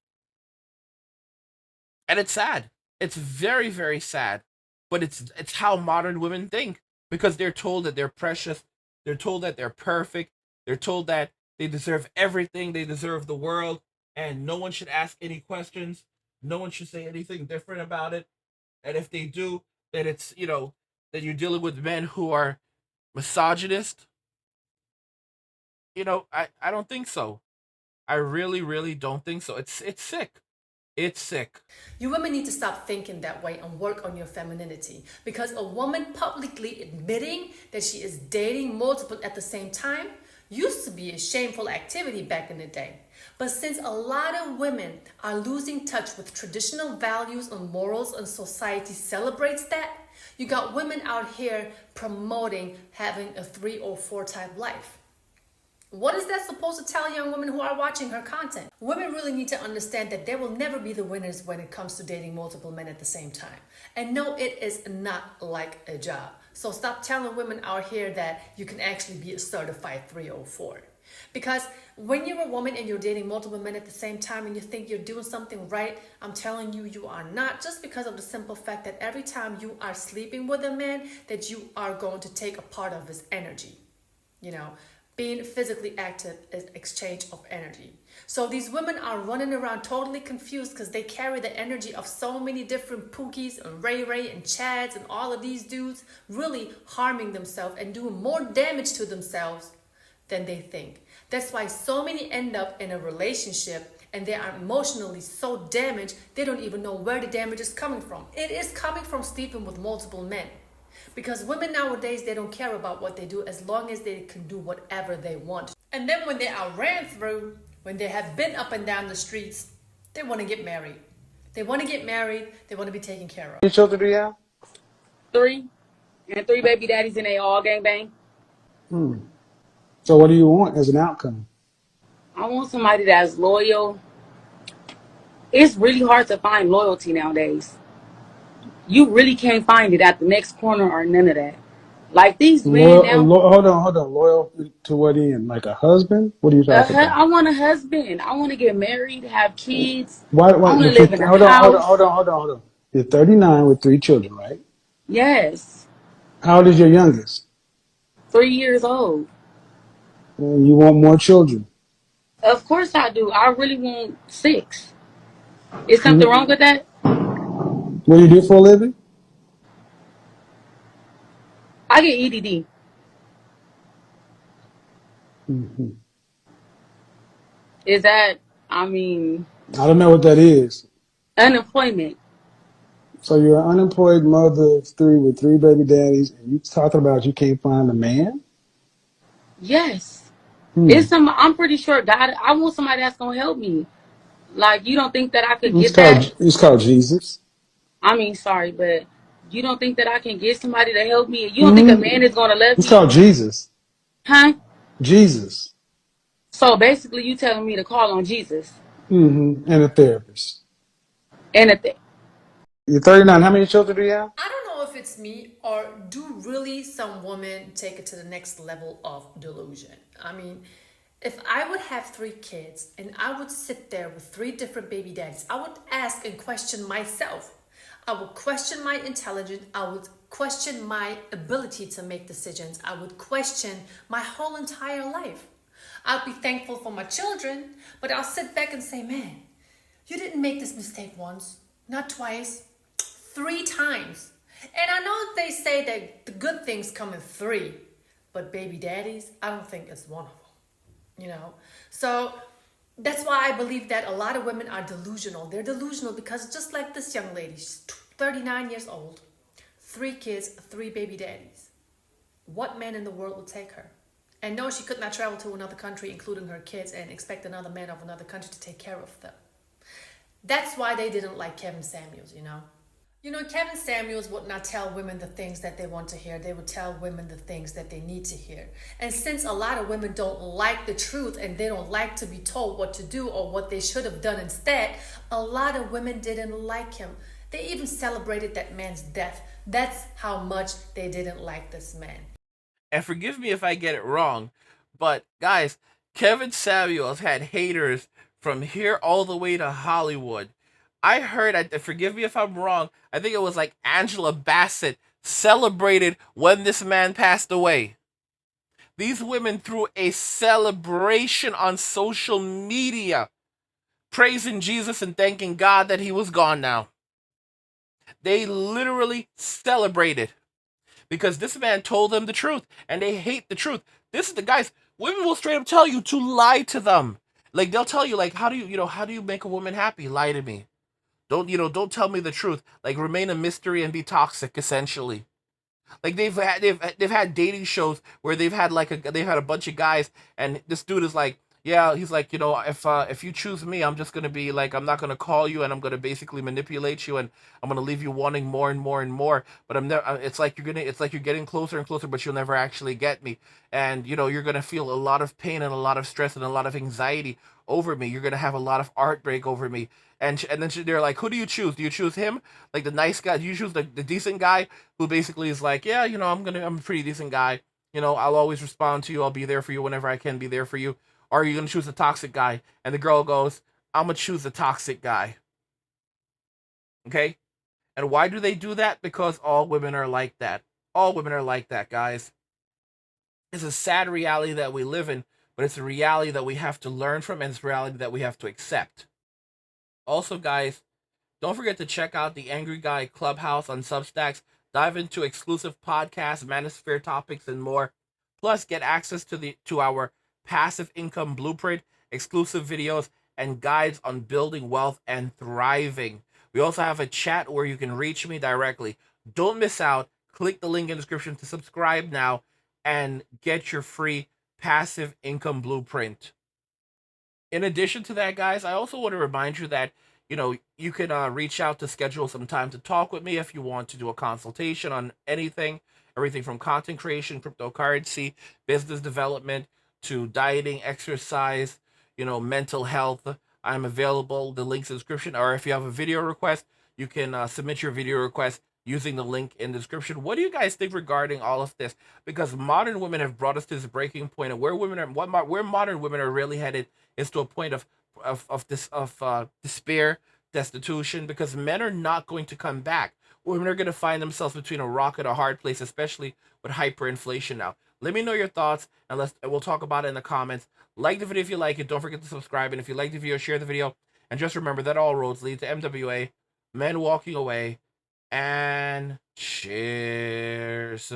And it's sad. It's very, very sad. But it's how modern women think because they're told that they're precious. They're told that they're perfect. They're told that they deserve everything. They deserve the world. And no one should ask any questions. No one should say anything different about it. And if they do, then that you're dealing with men who are misogynist. I don't think so. I really, really don't think so. It's sick. It's sick. You women need to stop thinking that way and work on your femininity. Because a woman publicly admitting that she is dating multiple at the same time used to be a shameful activity back in the day. But since a lot of women are losing touch with traditional values and morals and society celebrates that, you got women out here promoting having a 3 or 4 type life. What is that supposed to tell young women who are watching her content? Women really need to understand that there will never be the winners when it comes to dating multiple men at the same time. And no, it is not like a job. So stop telling women out here that you can actually be a certified 304. Because when you're a woman and you're dating multiple men at the same time and you think you're doing something right, I'm telling you, you are not, just because of the simple fact that every time you are sleeping with a man, that you are going to take a part of his energy. Being physically active is exchange of energy. So these women are running around totally confused because they carry the energy of so many different Pookies and Ray and Chads and all of these dudes, really harming themselves and doing more damage to themselves than they think. That's why so many end up in a relationship and they are emotionally so damaged, they don't even know where the damage is coming from. It is coming from sleeping with multiple men. Because women nowadays, they don't care about what they do as long as they can do whatever they want. And then when they are ran through, when they have been up and down the streets, they want to get married. They want to get married. They want to be taken care of. How many children do you have? 3. And 3 baby daddies and they all gangbang. So what do you want as an outcome? I want somebody that's loyal. It's really hard to find loyalty nowadays. You really can't find it at the next corner or none of that. Like these men now. Hold on. Loyal to what end? Like a husband? What are you talking about? I want a husband. I want to get married, have kids. Why, I want to live in a house. Hold on. You're 39 with 3 children, right? Yes. How old is your youngest? 3 years old. And you want more children. Of course I do. I really want 6. Is something wrong What with that? do you do for a living? I get EDD. Hmm. Is that, I mean, I don't know what that is. unemployment? So you're an unemployed mother of 3 with 3 baby daddies, and you talking about you can't find a man? Yes. Hmm. It's some. I'm pretty sure God. I want somebody that's gonna help me. Like, you don't think that I could It's get that? called Jesus. I mean, sorry, but you don't think that I can get somebody to help me? You don't think a Hmm. man is gonna love It's me, called Jesus. huh? Jesus. So basically, you telling me to call on Jesus And a therapist. and a thing. You're 39. How many children do you have? I don't know if it's me or do really some women take it to the next level of delusion. I mean, if I would have 3 kids and I would sit there with 3 different baby daddies, I would ask and question myself. I would question my intelligence. I would question my ability to make decisions. I would question my whole entire life. I'll be thankful for my children, but I'll sit back and say, man, you didn't make this mistake once, not twice, 3 times. And I know they say that the good things come in 3, but baby daddies, I don't think it's one of them. So that's why I believe that a lot of women are delusional. They're delusional because just like this young lady, she's 39 years old, 3 kids, 3 baby daddies. What man in the world would take her? And no, she could not travel to another country, including her kids, and expect another man of another country to take care of them. That's why they didn't like Kevin Samuels. Kevin Samuels would not tell women the things that they want to hear. They would tell women the things that they need to hear. And since a lot of women don't like the truth and they don't like to be told what to do or what they should have done instead, a lot of women didn't like him. They even celebrated that man's death. That's how much they didn't like this man. And forgive me if I get it wrong, but guys, Kevin Samuels had haters from here all the way to Hollywood. I heard, forgive me if I'm wrong, I think it was like Angela Bassett celebrated when this man passed away. These women threw a celebration on social media, praising Jesus and thanking God that he was gone now. They literally celebrated because this man told them the truth and they hate the truth. This is the guys, women will straight up tell you to lie to them. Like they'll tell you like how do you make a woman happy? Lie to me. Don't tell me the truth. Like remain a mystery and be toxic essentially. Like they've had dating shows where they've had a bunch of guys, and this dude is like, yeah, he's like, if you choose me, I'm just gonna be like, I'm not gonna call you, and I'm gonna basically manipulate you, and I'm gonna leave you wanting more and more and more. But I'm never. It's like you're getting closer and closer, but you'll never actually get me, and you're gonna feel a lot of pain and a lot of stress and a lot of anxiety over me. You're gonna have a lot of heartbreak over me, and then they're like, who do you choose? Do you choose him, like the nice guy? Do you choose the decent guy who basically is like, yeah, I'm a pretty decent guy. I'll always respond to you. I'll be there for you whenever I can be there for you. Or are you gonna choose the toxic guy? And the girl goes, I'm gonna choose the toxic guy. Okay? And why do they do that? Because all women are like that. All women are like that, guys. It's a sad reality that we live in, but it's a reality that we have to learn from, and it's a reality that we have to accept. Also, guys, don't forget to check out the Angry Guy Clubhouse on Substacks. Dive into exclusive podcasts, manosphere topics, and more. Plus, get access to our passive income blueprint, exclusive videos, and guides on building wealth and thriving. We also have a chat where you can reach me directly. Don't miss out. Click the link in the description to subscribe now and get your free passive income blueprint. In addition to that, guys, I also want to remind you that you can reach out to schedule some time to talk with me if you want to do a consultation on anything, everything from content creation, cryptocurrency, business development, to dieting, exercise, mental health. I'm available. The link's in the description. Or if you have a video request, you can submit your video request using the link in the description. What do you guys think regarding all of this? Because modern women have brought us to this breaking point, and where modern women are really headed is to a point of despair, destitution, because men are not going to come back. Women are going to find themselves between a rock and a hard place, especially with hyperinflation now. Let me know your thoughts, and we'll talk about it in the comments. Like the video if you like it. Don't forget to subscribe, and if you like the video, share the video. And just remember that all roads lead to MWA, men walking away, and cheers.